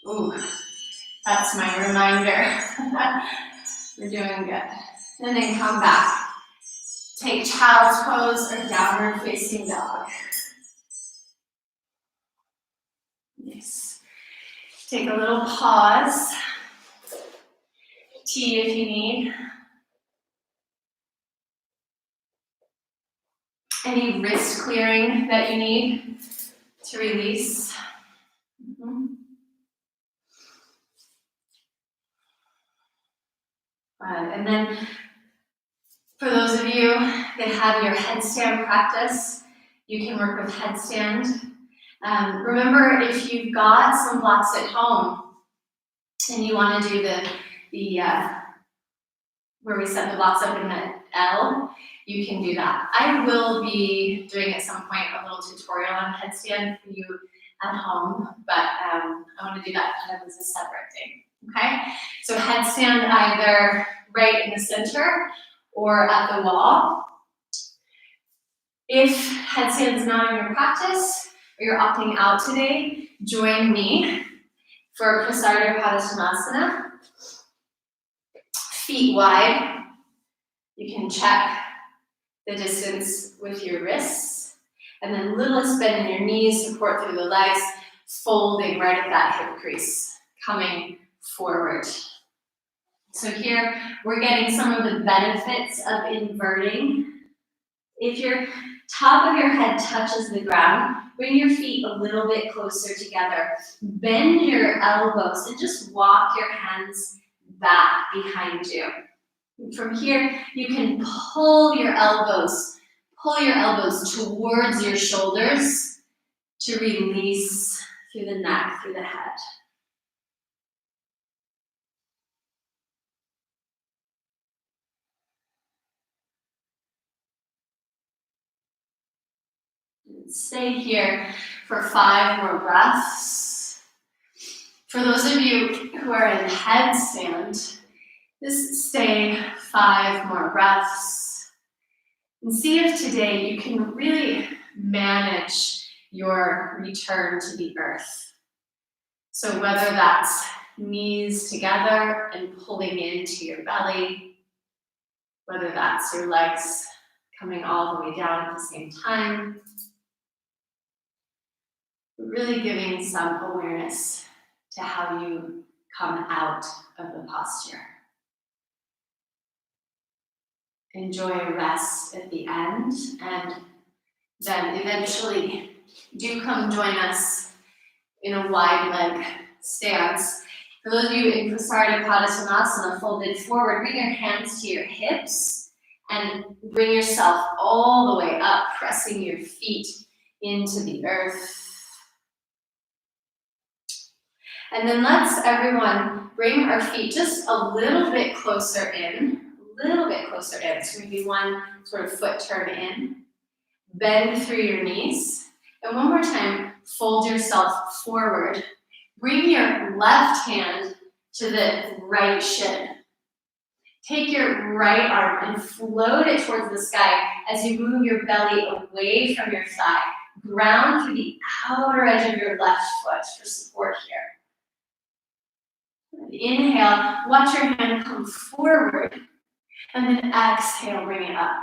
Ooh, that's my reminder. We're doing good. And then come back. Take child's pose or downward facing dog. Nice. Take a little pause. Tea if you need. Any wrist clearing that you need to release. And then for those of you that have your headstand practice, you can work with headstand. Remember, if you've got some blocks at home and you want to do the where we set the blocks up in the L, you can do that. I will be doing at some point a little tutorial on headstand for you at home, but I want to do that kind of as a separate thing. Okay, so headstand either right in the center or at the wall. If headstand is not in your practice or you're opting out today, join me for Prasarya Padasana. feet wide. You can check the distance with your wrists. And then littlest bend in your knees, support through the legs, folding right at that hip crease, coming forward. So here, we're getting some of the benefits of inverting. If your top of your head touches the ground, bring your feet a little bit closer together. Bend your elbows and just walk your hands back behind you. From here, you can pull your elbows towards your shoulders to release through the neck, through the head. Stay here for 5 more breaths. For those of you who are in headstand, just stay 5 more breaths. And see if today you can really manage your return to the earth. So whether that's knees together and pulling into your belly, whether that's your legs coming all the way down at the same time, really giving some awareness to how you come out of the posture. Enjoy a rest at the end, and then eventually do come join us in a wide leg stance. For those of you in Prasarita Padasana, folded forward, bring your hands to your hips and bring yourself all the way up, pressing your feet into the earth. And then let's everyone bring our feet just a little bit closer in, So maybe one sort of foot turn in. Bend through your knees. And one more time, fold yourself forward. Bring your left hand to the right shin. Take your right arm and float it towards the sky as you move your belly away from your thigh. Ground through the outer edge of your left foot for support here. Inhale, watch your hand come forward, and then exhale, bring it up.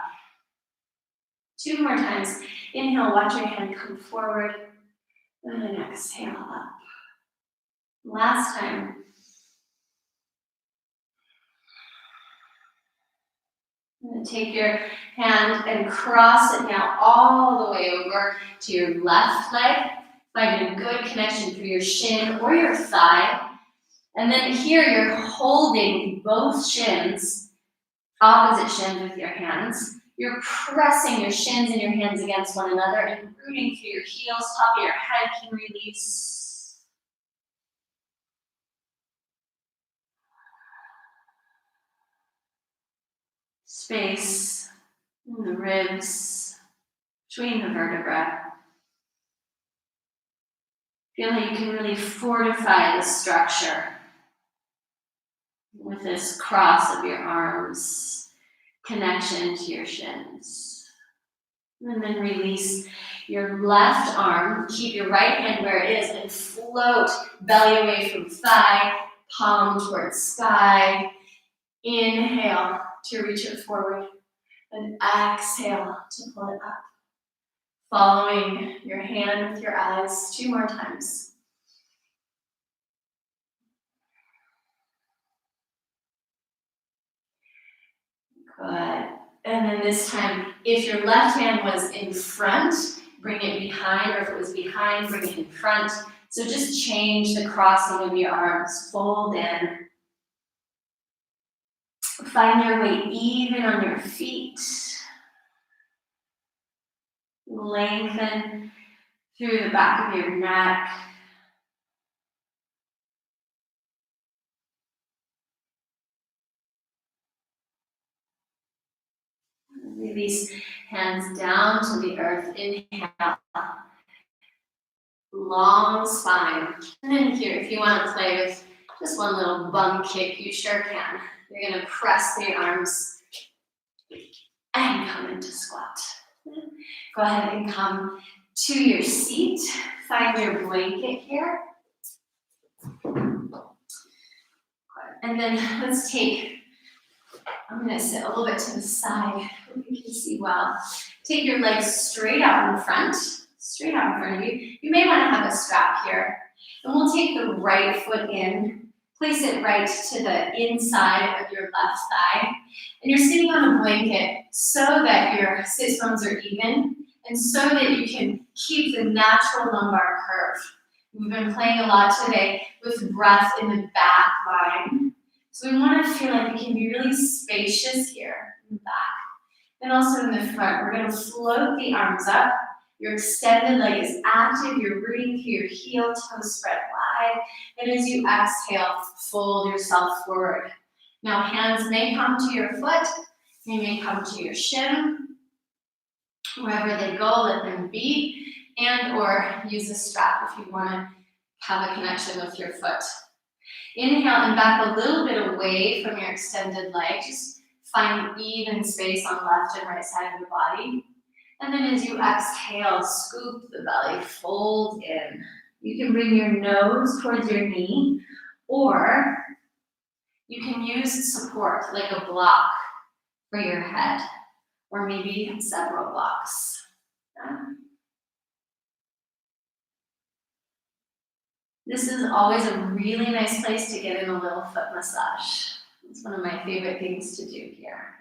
2 more times. Inhale, watch your hand come forward, and then exhale up. Last time. Take your hand and cross it now all the way over to your left leg. Find a good connection through your shin or your thigh. And then here you're holding both shins, opposite shins with your hands. You're pressing your shins and your hands against one another and rooting through your heels. Top of your head can release. Space in the ribs, between the vertebrae. Feel how you can really fortify the structure with this cross of your arms, connection to your shins. And then release your left arm, keep your right hand where it is, and float belly away from thigh, palm towards sky. Inhale to reach it forward, and exhale to pull it up. Following your hand with your eyes 2 more times. Good. And then this time, if your left hand was in front, bring it behind, or if it was behind, bring it in front. So just change the crossing of your arms. Fold in. Find your way even on your feet. Lengthen through the back of your neck. Release hands down to the earth. Inhale. Long spine. And then here, if you want to play with just one little bum kick, you sure can. You're going to press the arms and come into squat. Go ahead and come to your seat. Find your blanket here. And then let's take I'm gonna sit a little bit to the side. Hope you can see well. Take your legs straight out in front of you. You may want to have a strap here. And we'll take the right foot in, place it right to the inside of your left thigh. And you're sitting on a blanket so that your sit bones are even and so that you can keep the natural lumbar curve. We've been playing a lot today with breath in the back line. So we want to feel like we can be really spacious here in the back. And also in the front, we're going to float the arms up. Your extended leg is active. You're rooting through your heel, toes spread wide. And as you exhale, fold yourself forward. Now hands may come to your foot. They may come to your shin. Wherever they go, let them be. And or use a strap if you want to have a connection with your foot. Inhale and back a little bit away from your extended leg. Just find even space on left and right side of the body. And then as you exhale, scoop the belly, fold in. You can bring your nose towards your knee, or you can use support like a block for your head, or maybe several blocks. This is always a really nice place to get in a little foot massage. It's one of my favorite things to do here.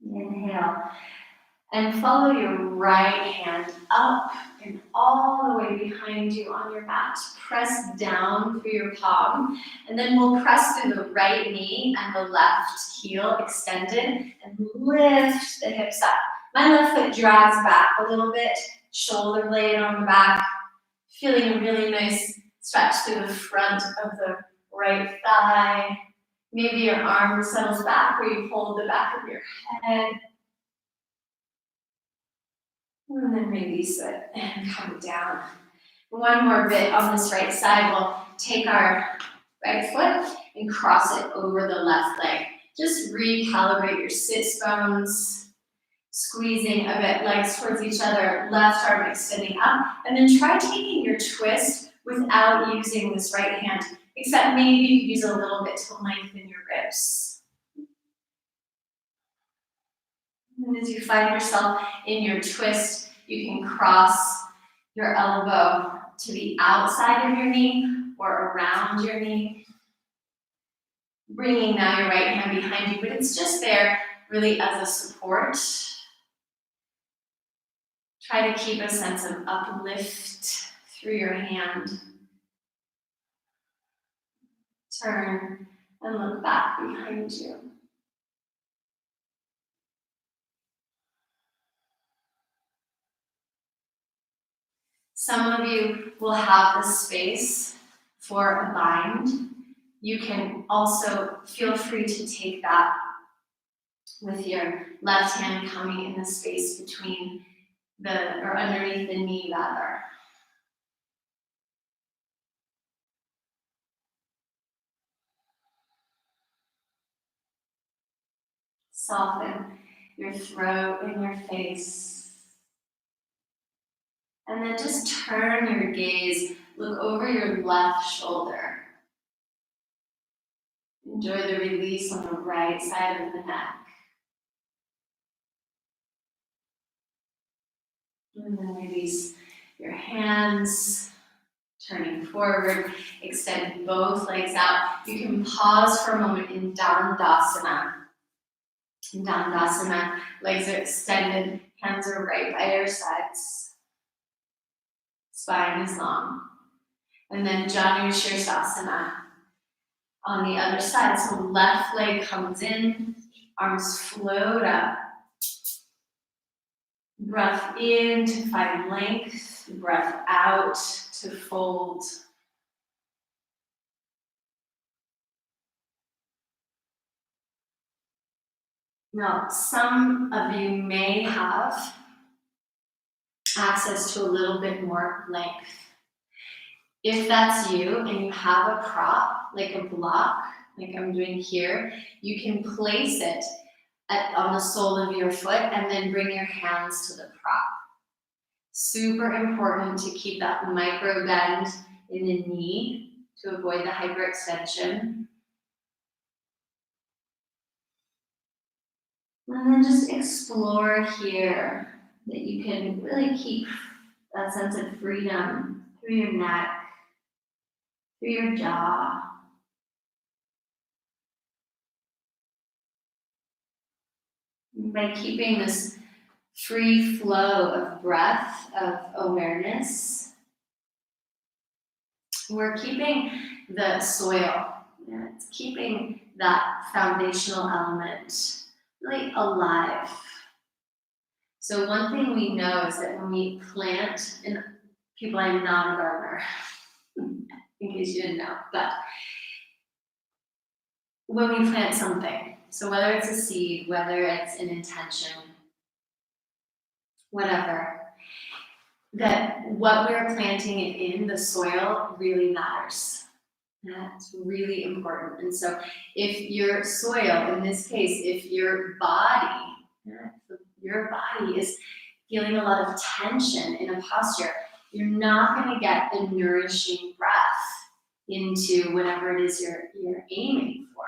Inhale. And follow your right hand up and all the way behind you on your mat. Press down through your palm, and then we'll press through the right knee and the left heel extended and lift the hips up. My left foot drags back a little bit, shoulder blade on the back, feeling a really nice stretch through the front of the right thigh. Maybe your arm settles back or you hold the back of your head. And then release it and come down. One more bit on this right side. We'll take our right foot and cross it over the left leg. Just recalibrate your sits bones, squeezing a bit, legs towards each other, left arm extending up. And then try taking your twist without using this right hand, except maybe you could use a little bit to lengthen your ribs. And as you find yourself in your twist, you can cross your elbow to the outside of your knee or around your knee. Bringing now your right hand behind you, but it's just there really as a support. Try to keep a sense of uplift through your hand. Turn and look back behind you. Some of you will have the space for a bind. You can also feel free to take that with your left hand coming in the space between or underneath the knee rather. Soften your throat and your face. And then just turn your gaze, look over your left shoulder. Enjoy the release on the right side of the neck. And then release your hands, turning forward, extend both legs out. You can pause for a moment in Dandasana. In Dandasana, legs are extended, hands are right by your sides. Spine is long. And then Janu Shirsasana on the other side. So left leg comes in, arms float up. Breath in to find length, breath out to fold. Now, some of you may have access to a little bit more length. If that's you and you have a prop, like a block, like I'm doing here, you can place it on the sole of your foot and then bring your hands to the prop. Super important to keep that micro bend in the knee to avoid the hyperextension. And then just explore here that you can really keep that sense of freedom through your neck, through your jaw. By keeping this free flow of breath, of awareness, we're keeping the soil. It's keeping that foundational element really alive. So one thing we know is that when we plant, and people, I'm not a gardener, in case you didn't know, but when we plant something, so whether it's a seed, whether it's an intention, whatever, that what we're planting it in, the soil, really matters. That's really important. And so if your soil, in this case, if your body is feeling a lot of tension in a posture, you're not going to get the nourishing breath into whatever it is you're aiming for.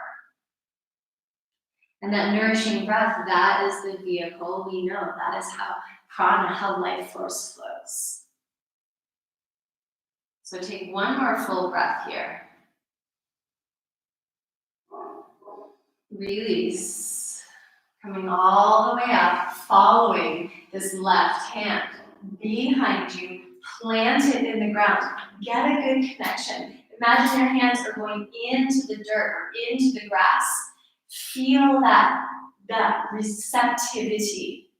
And that nourishing breath, that is the vehicle. We know that is how prana, how life force flows. So take one more full breath here. Release. Coming all the way up, following this left hand behind you, plant it in the ground. Get a good connection. Imagine your hands are going into the dirt or into the grass. Feel that receptivity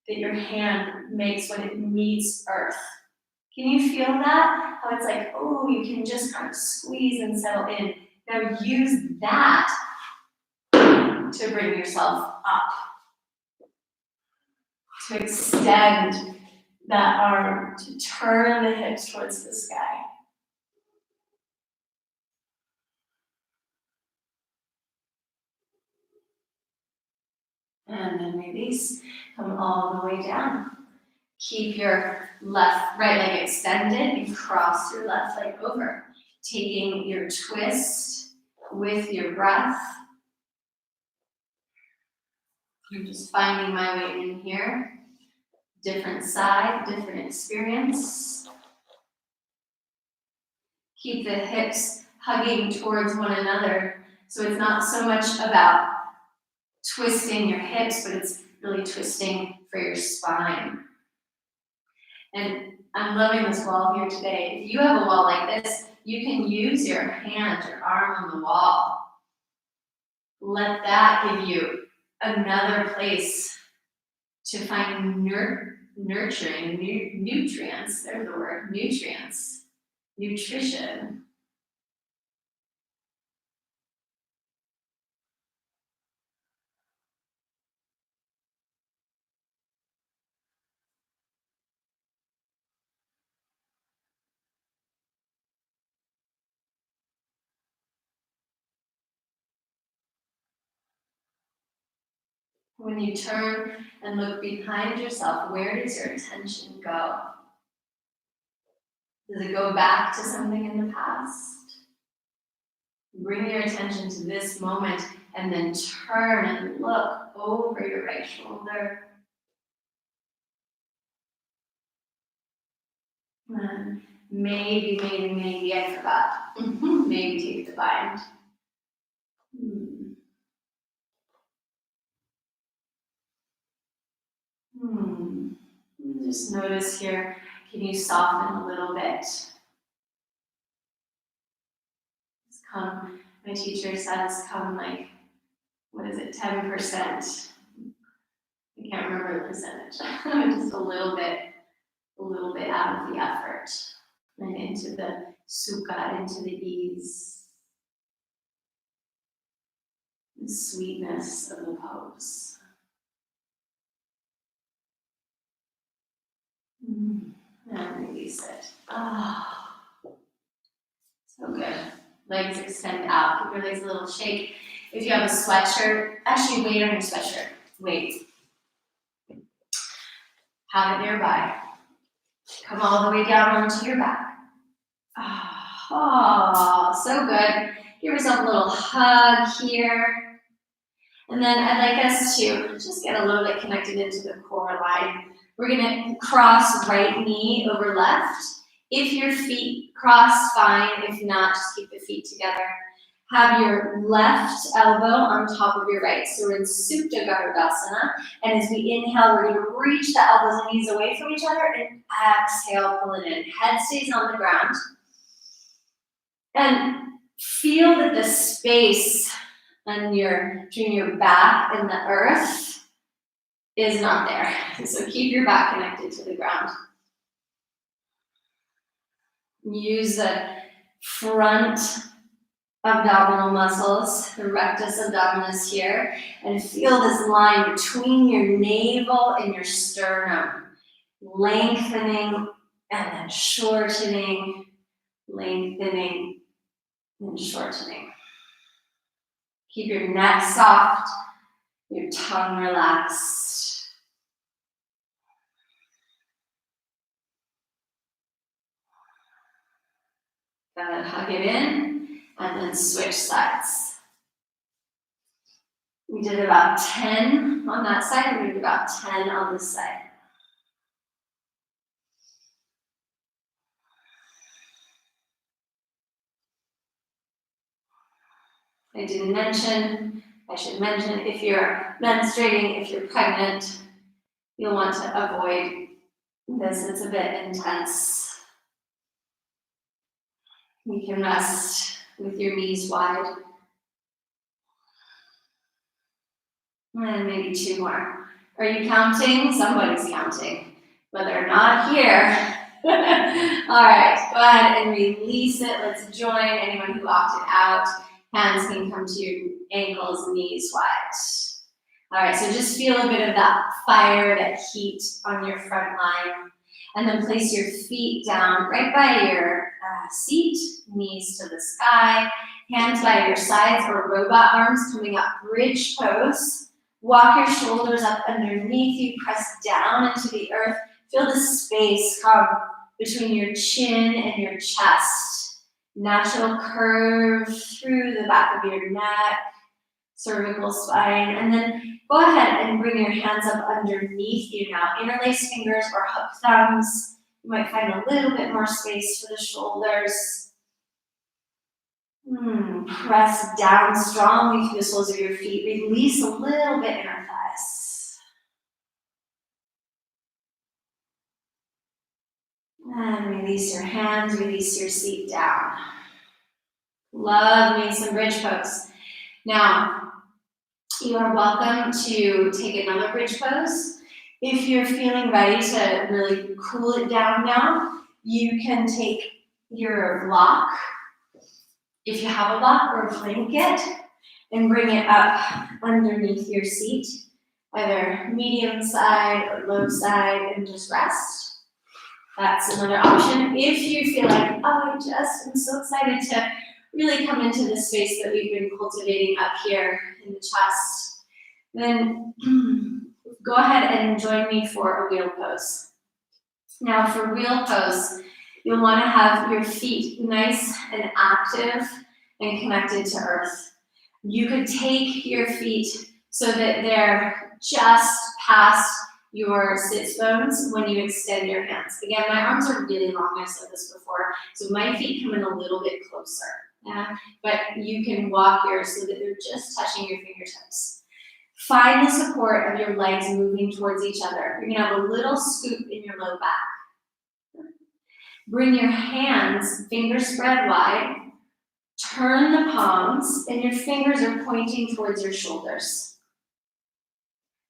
that your hand makes when it meets earth. Can you feel that? How it's like, oh, you can just kind of squeeze and settle in. Now use that to bring yourself up. To extend that arm, to turn the hips towards the sky. And then release, come all the way down. Keep your right leg extended and cross your left leg over. Taking your twist with your breath. I'm just finding my way in here. Different side, different experience. Keep the hips hugging towards one another. So it's not so much about twisting your hips, but it's really twisting for your spine. And I'm loving this wall here today. If you have a wall like this, you can use your hand, your arm on the wall. Let that give you another place to find nurturing, nutrients, there's the word, nutrients, nutrition. When you turn and look behind yourself, where does your attention go? Does it go back to something in the past? Bring your attention to this moment and then turn and look over your right shoulder. And maybe I forgot. Maybe take the bind. Just notice here, can you soften a little bit? My teacher says come like, 10%. I can't remember the percentage. Just a little bit out of the effort. And into the sukha, into the ease. The sweetness of the pose. And release it. So good. Legs extend out. Give your legs a little shake. If you have a sweatshirt, actually weight on your sweatshirt. Weight. Have it nearby. Come all the way down onto your back. Oh, so good. Give yourself a little hug here. And then I'd like us to just get a little bit connected into the core line. We're gonna cross right knee over left. If your feet cross, fine. If not, just keep the feet together. Have your left elbow on top of your right. So we're in Supta Garudasana. And as we inhale, we're gonna reach the elbows and knees away from each other and exhale, pull it in. Head stays on the ground. And feel that the space between your back and the earth is not there. So keep your back connected to the ground. Use the front abdominal muscles, the rectus abdominis here, and feel this line between your navel and your sternum, lengthening and then shortening, lengthening and shortening. Keep your neck soft, your tongue relaxed. Gotta hug it in and then switch sides. We did about 10 on that side and we did about 10 on this side. I should mention, if you're menstruating, if you're pregnant, you'll want to avoid this. It's a bit intense. You can rest with your knees wide. And maybe 2 more. Are you counting? Somebody's counting, but they're not here. All right, go ahead and release it. Let's join anyone who opted out. Hands can come to your ankles, knees wide. All right, so just feel a bit of that fire, that heat on your front line. And then place your feet down right by your seat, knees to the sky, hands by your sides or robot arms coming up, bridge pose. Walk your shoulders up underneath you, press down into the earth. Feel the space come between your chin and your chest. Natural curve through the back of your neck, cervical spine, and then go ahead and bring your hands up underneath you now. Interlace fingers or hook thumbs. You might find a little bit more space for the shoulders. Press down strongly through the soles of your feet. Release a little bit in our thighs. And release your hands, release your seat down. Love me some bridge pose. Now, you are welcome to take another bridge pose. If you're feeling ready to really cool it down now, you can take your block, if you have a block or a blanket, and bring it up underneath your seat, either medium side or low side, and just rest. That's another option. If you feel like, oh, I just am so excited to really come into the space that we've been cultivating up here in the chest, then go ahead and join me for a wheel pose. Now for wheel pose, you'll want to have your feet nice and active and connected to earth. You could take your feet so that they're just past your sits bones when you extend your hands. Again, my arms are really long, I've said this before, so my feet come in a little bit closer. Yeah? But you can walk here so that they're just touching your fingertips. Find the support of your legs moving towards each other. You're gonna have a little scoop in your low back. Bring your hands, fingers spread wide, turn the palms, and your fingers are pointing towards your shoulders.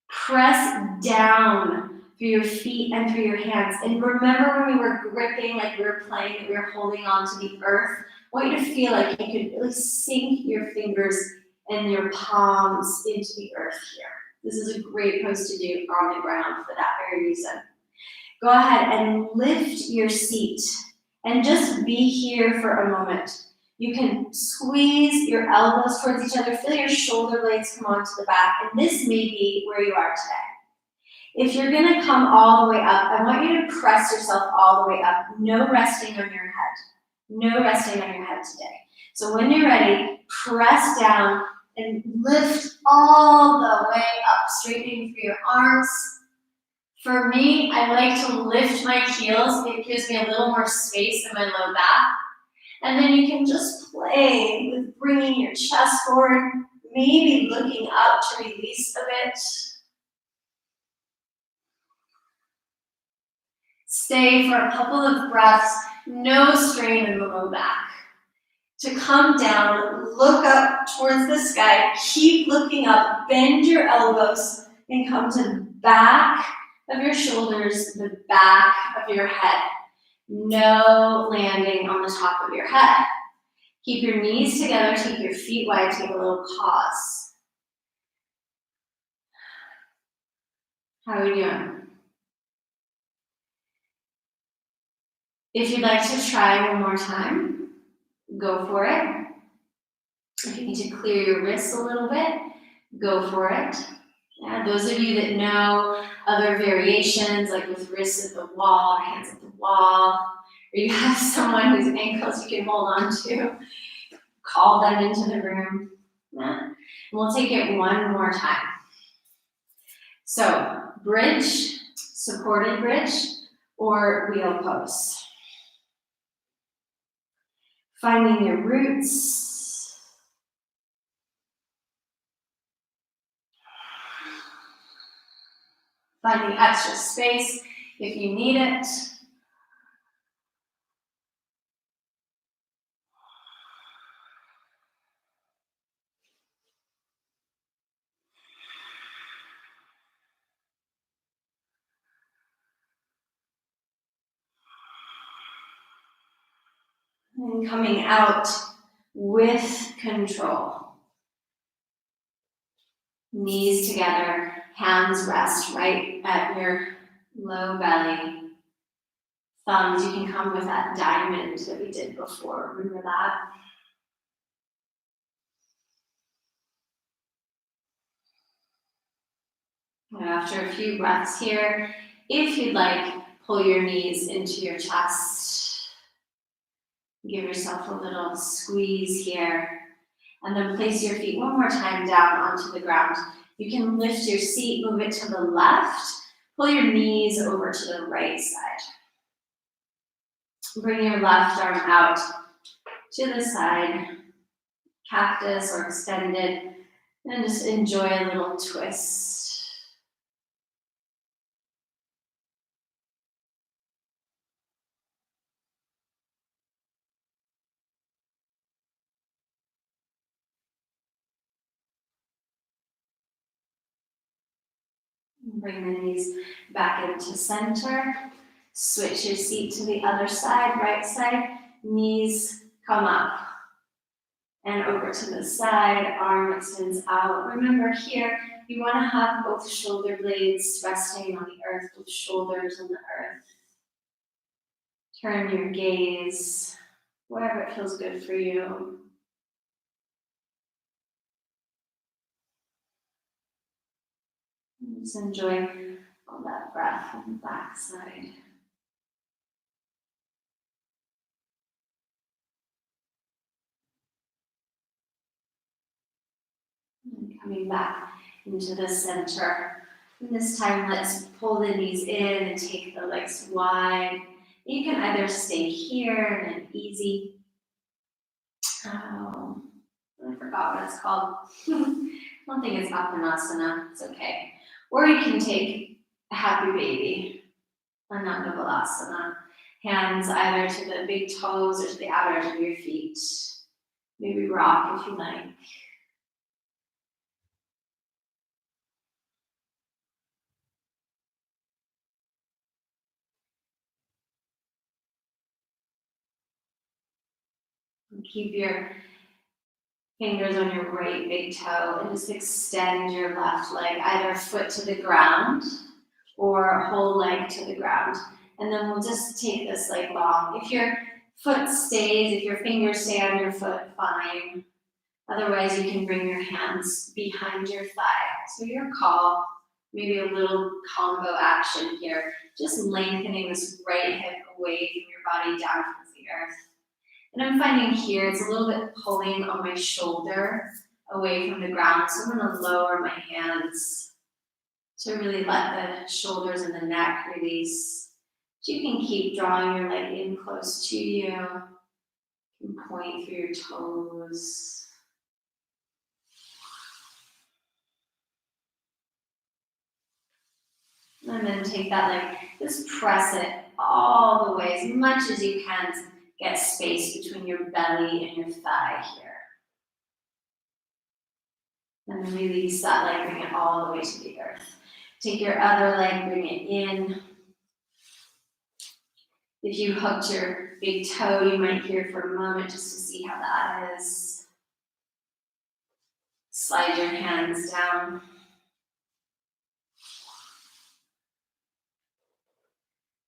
Press down through your feet and through your hands. And remember when we were gripping, like we were playing, that we were holding on to the earth? I want you to feel like you could really sink your fingers and your palms into the earth here. This is a great pose to do on the ground for that very reason. Go ahead and lift your seat and just be here for a moment. You can squeeze your elbows towards each other, feel your shoulder blades come onto the back, and this may be where you are today. If you're gonna come all the way up, I want you to press yourself all the way up. No resting on your head. No resting on your head today. So when you're ready, press down and lift all the way up, straightening through your arms. For me, I like to lift my heels. It gives me a little more space in my low back. And then you can just play with bringing your chest forward, maybe looking up to release a bit. Stay for a couple of breaths, no strain in the low back. To come down, look up towards the sky, keep looking up, bend your elbows, and come to the back of your shoulders, the back of your head. No landing on the top of your head. Keep your knees together, keep your feet wide, take a little pause. How are we doing? If you'd like to try one more time, go for it. If you need to clear your wrists a little bit, go for it. Yeah, those of you that know other variations, like with wrists at the wall, or hands at the wall, or you have someone whose ankles you can hold on to, call them into the room. Yeah. And we'll take it one more time. So, bridge, supported bridge, or wheel pose. Finding your roots. Finding extra space if you need it. And coming out with control. Knees together, hands rest right at your low belly. Thumbs, you can come with that diamond that we did before. Remember that? And after a few breaths here, if you'd like, pull your knees into your chest. Give yourself a little squeeze here. And then place your feet one more time down onto the ground. You can lift your seat, move it to the left, pull your knees over to the right side. Bring your left arm out to the side, cactus or extended, and just enjoy a little twist. Bring the knees back into center. Switch your seat to the other side, right side. Knees come up and over to the side. Arm extends out. Remember here, you want to have both shoulder blades resting on the earth, both shoulders on the earth. Turn your gaze wherever it feels good for you. Just enjoy all that breath on the back side. And coming back into the center. And this time, let's pull the knees in and take the legs wide. You can either stay here in an easy, I forgot what it's called. I don't think it's Apanasana, it's okay. Or you can take a happy baby, Ananda Balasana. Hands either to the big toes or to the outer edge of your feet. Maybe rock if you like. And keep your fingers on your right big toe and just extend your left leg, either foot to the ground or whole leg to the ground. And then we'll just take this leg long. If you're foot stays. If your fingers stay on your foot, fine. Otherwise, you can bring your hands behind your thigh. So your call, maybe a little combo action here, just lengthening this right hip away from your body down towards the earth. And I'm finding here it's a little bit pulling on my shoulder away from the ground. So I'm going to lower my hands to really let the shoulders and the neck release. So you can keep drawing your leg in close to you. You can point through your toes. And then take that leg, just press it all the way, as much as you can, to get space between your belly and your thigh here. And then release that leg, bring it all the way to the earth. Take your other leg, bring it in. If you hooked your big toe, you might here for a moment just to see how that is. Slide your hands down.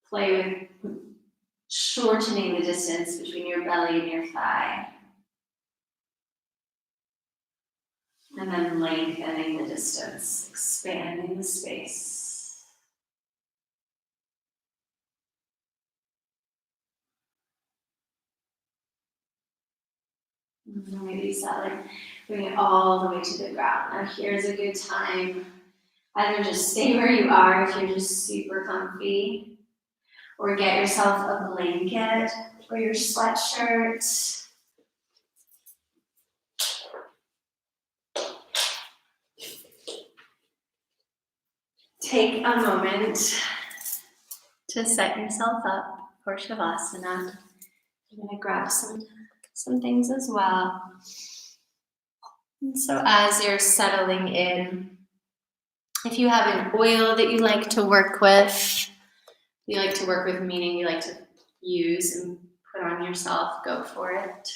Play with shortening the distance between your belly and your thigh. And then lengthening the distance, expanding the space. And then release that leg, bring it all the way to the ground. Now here's a good time. Either just stay where you are if you're just super comfy, or get yourself a blanket or your sweatshirt. Take a moment to set yourself up for Shavasana. I'm going to grab some things as well. And so as you're settling in, if you have an oil that you like to work with, meaning you like to use and put on yourself, go for it.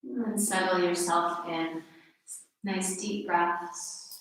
And then settle yourself in. Nice deep breaths.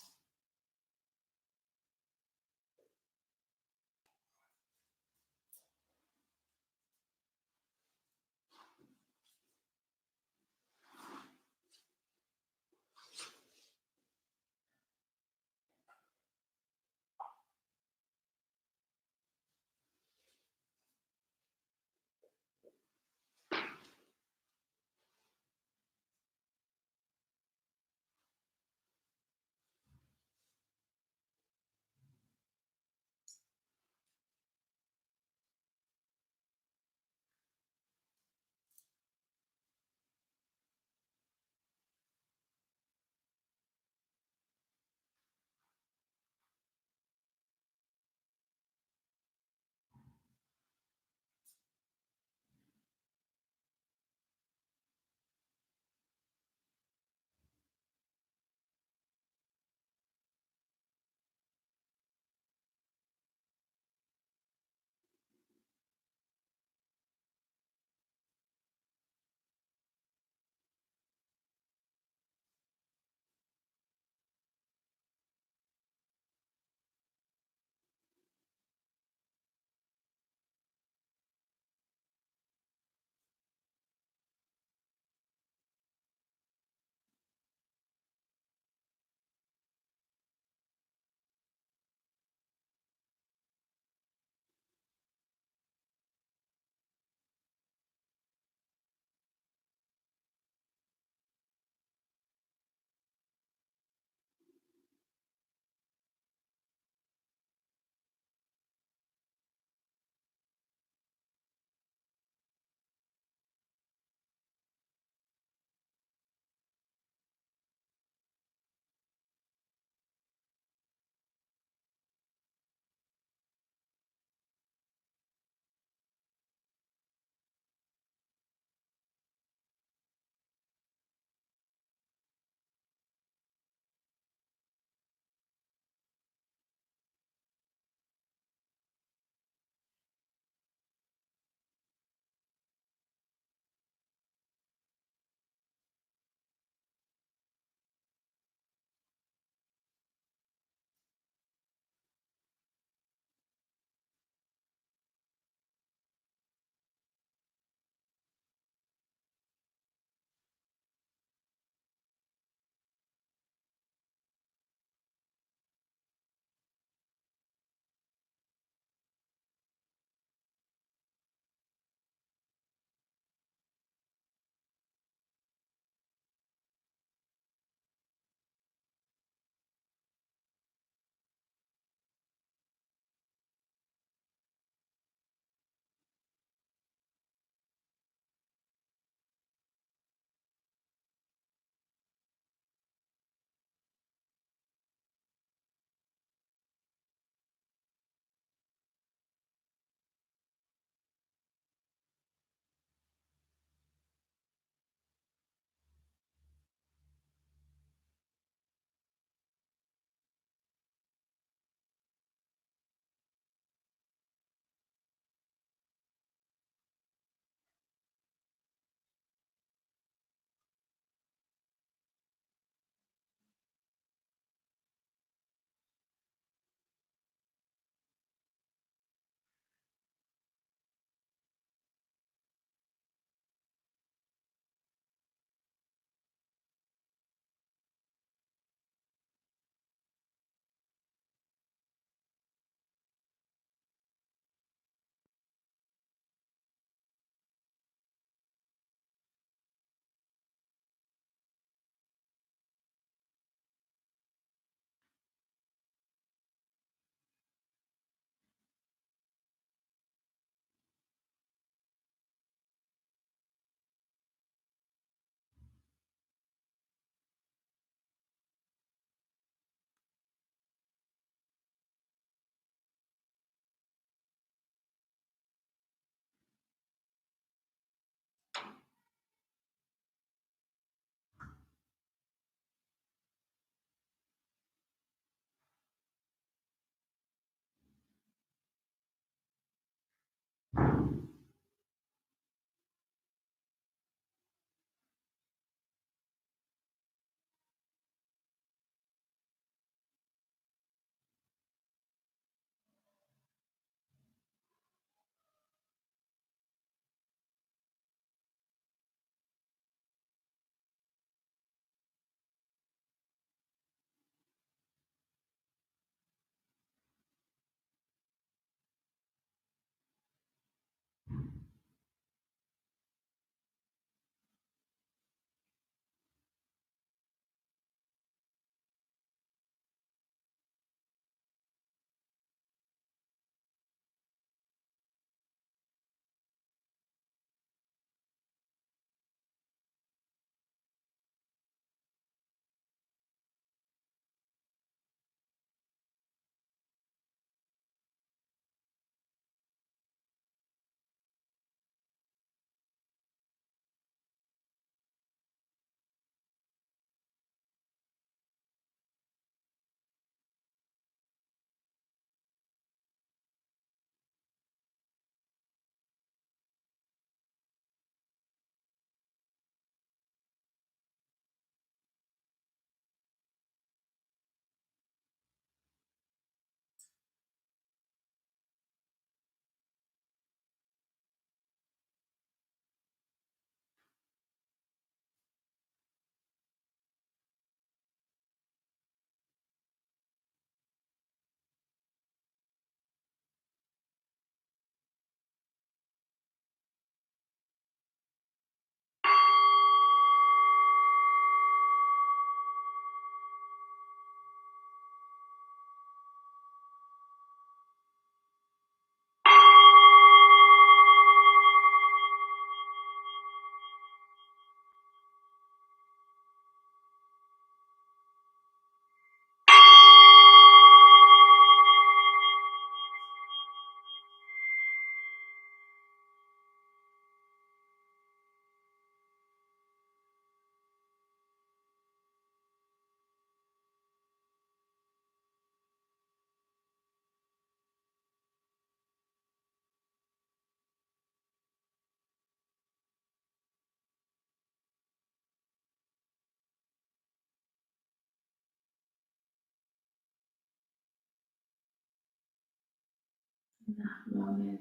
in that moment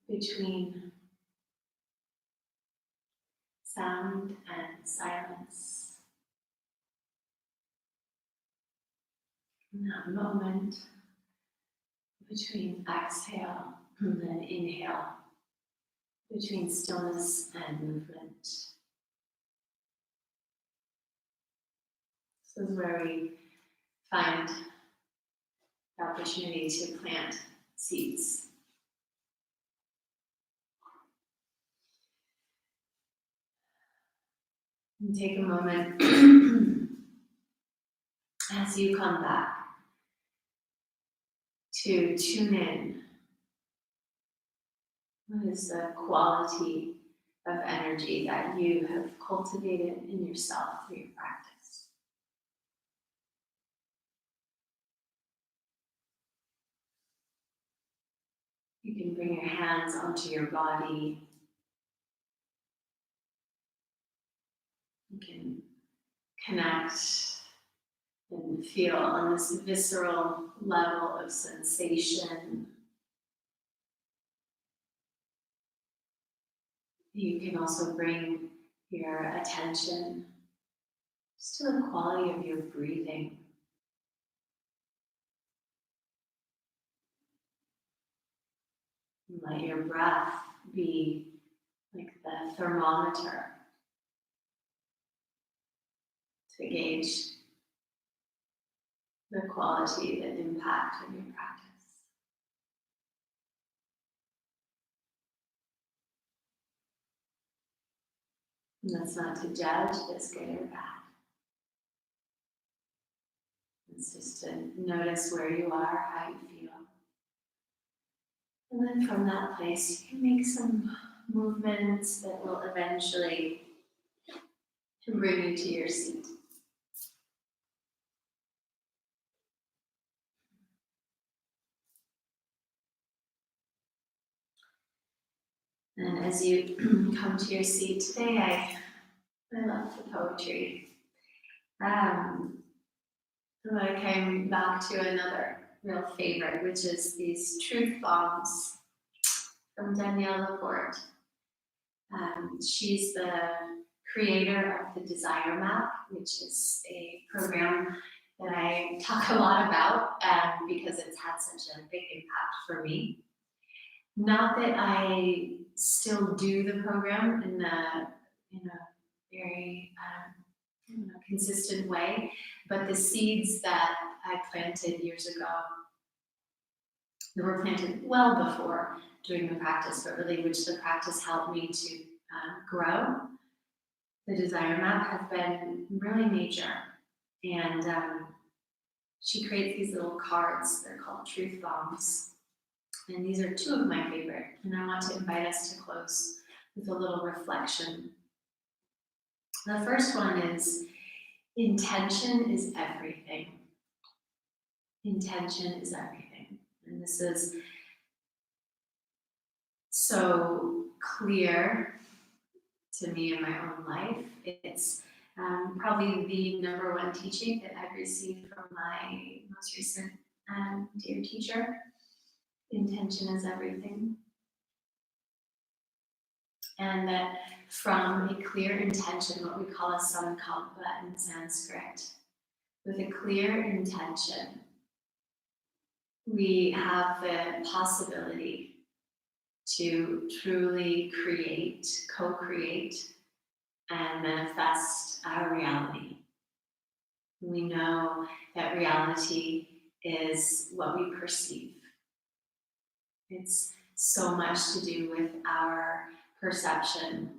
between sound and silence, in that moment between exhale and then inhale, between stillness and movement. This is where we find the opportunity to plant seeds. And take a moment as you come back to tune in. What is the quality of energy that you have cultivated in yourself through your practice? You can bring your hands onto your body. You can connect and feel on this visceral level of sensation. You can also bring your attention just to the quality of your breathing. Let your breath be like the thermometer to gauge the quality, the impact of your practice. And that's not to judge if it's good or bad. It's just to notice where you are, how you feel. And then from that place, you can make some movements that will eventually bring you to your seat. And as you come to your seat today, I love the poetry. I came back to another real favorite, which is these truth bombs from Danielle Laporte. She's the creator of the Desire Map, which is a program that I talk a lot about because it's had such a big impact for me. Not that I still do the program in a very consistent way, but the seeds that I planted years ago, they were planted well before doing the practice, but really which the practice helped me to grow. The Desire Map has been really major. And she creates these little cards, they're called truth bombs. And these are two of my favorite. And I want to invite us to close with a little reflection. The first one is, intention is everything. Intention is everything. And this is so clear to me in my own life. It's probably the number one teaching that I've received from my most recent dear teacher. Intention is everything. And that from a clear intention, what we call a sankalpa in Sanskrit, with a clear intention, we have the possibility to truly create, co-create, and manifest our reality. We know that reality is what we perceive. It's so much to do with our perception,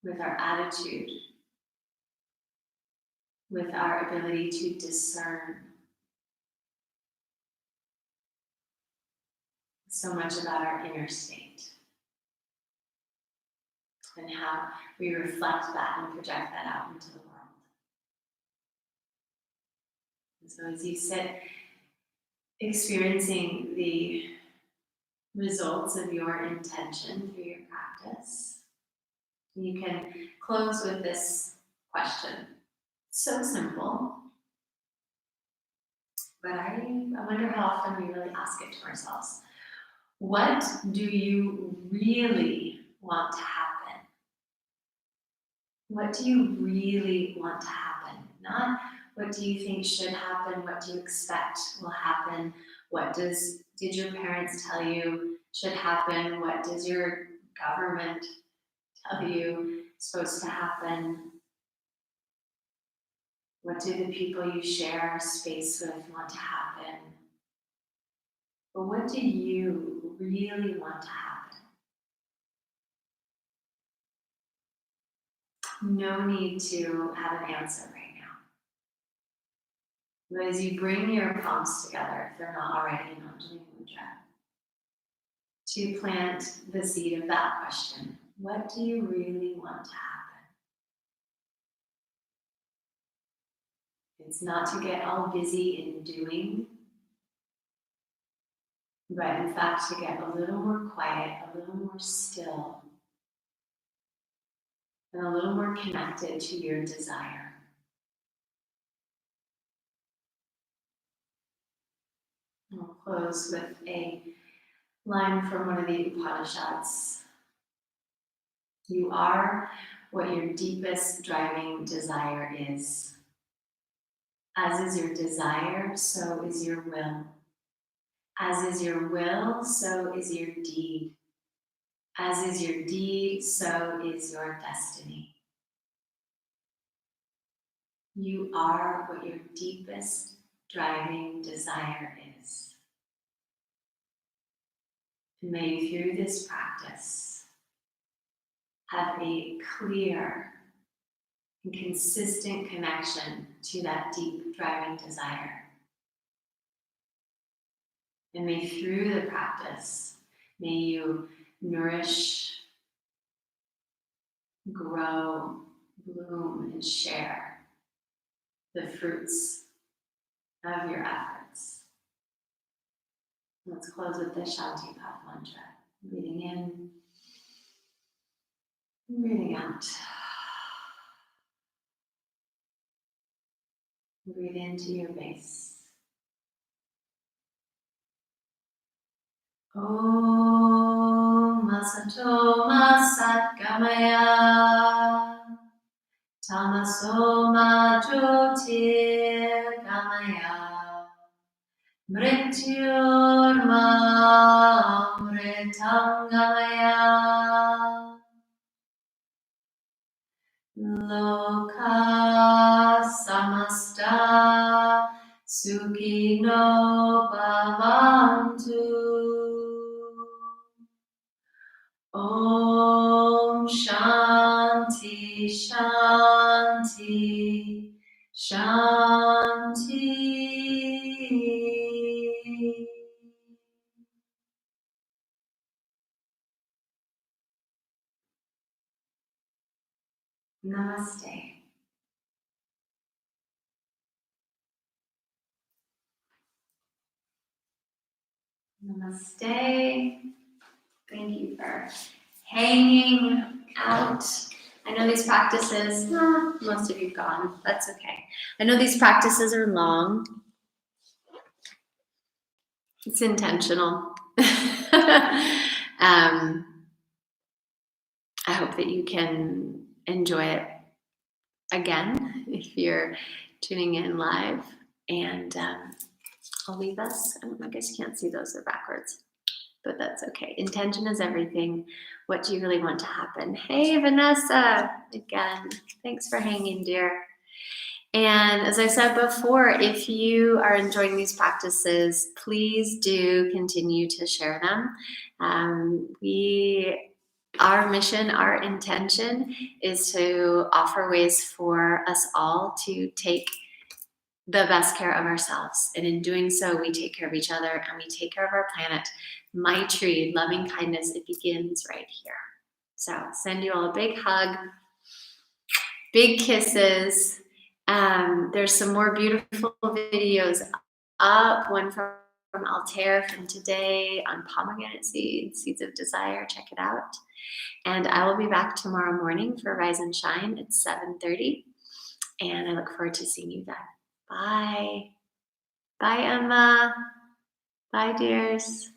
with our attitude, with our ability to discern. So much about our inner state and how we reflect that and project that out into the world. And so as you sit experiencing the results of your intention through your practice, you can close with this question. So simple. but I wonder how often we really ask it to ourselves. What do you really want to happen? What do you really want to happen? Not what do you think should happen? What do you expect will happen? What did your parents tell you should happen? What does your government tell you is supposed to happen? What do the people you share space with want to happen? But what do you really want to happen? No need to have an answer right now. But as you bring your palms together, if they're not already in Anjali Mudra, to plant the seed of that question, what do you really want to happen? It's not to get all busy in doing, but in fact to get a little more quiet, a little more still, and a little more connected to your desire. I'll close with a line from one of the Upanishads. You are what your deepest driving desire is. As is your desire, so is your will. As is your will, so is your deed. As is your deed, so is your destiny. You are what your deepest driving desire is. And may you, through this practice, have a clear and consistent connection to that deep driving desire. And may through the practice, may you nourish, grow, bloom, and share the fruits of your efforts. Let's close with the Shanti Path mantra. Breathing in, breathing out. Breathe into your base. Om Asato Ma Satgamaya Tamaso Ma Jyotir Gamaya Mrityorma Amritam Gamaya Loka Samasta Sukhino Bhavantu. Om Shanti Shanti Shanti. Namaste. Namaste. Thank you for hanging out. I know these practices, most of you gone, that's okay. I know these practices are long. It's intentional. I hope that you can enjoy it again if you're tuning in live. And I'll leave us. I guess you can't see those, they're backwards. But that's okay. Intention is everything. What do you really want to happen? Hey, Vanessa, again, thanks for hanging, dear. And as I said before, if you are enjoying these practices, please do continue to share them. Our mission, our intention is to offer ways for us all to take the best care of ourselves. And in doing so, we take care of each other and we take care of our planet. My tree, loving kindness, it begins right here. So send you all a big hug, big kisses. There's some more beautiful videos up, one from Altair from today on pomegranate seeds, seeds of desire, check it out. And I will be back tomorrow morning for Rise and Shine at 7:30. And I look forward to seeing you then. Bye. Bye, Emma. Bye, dears.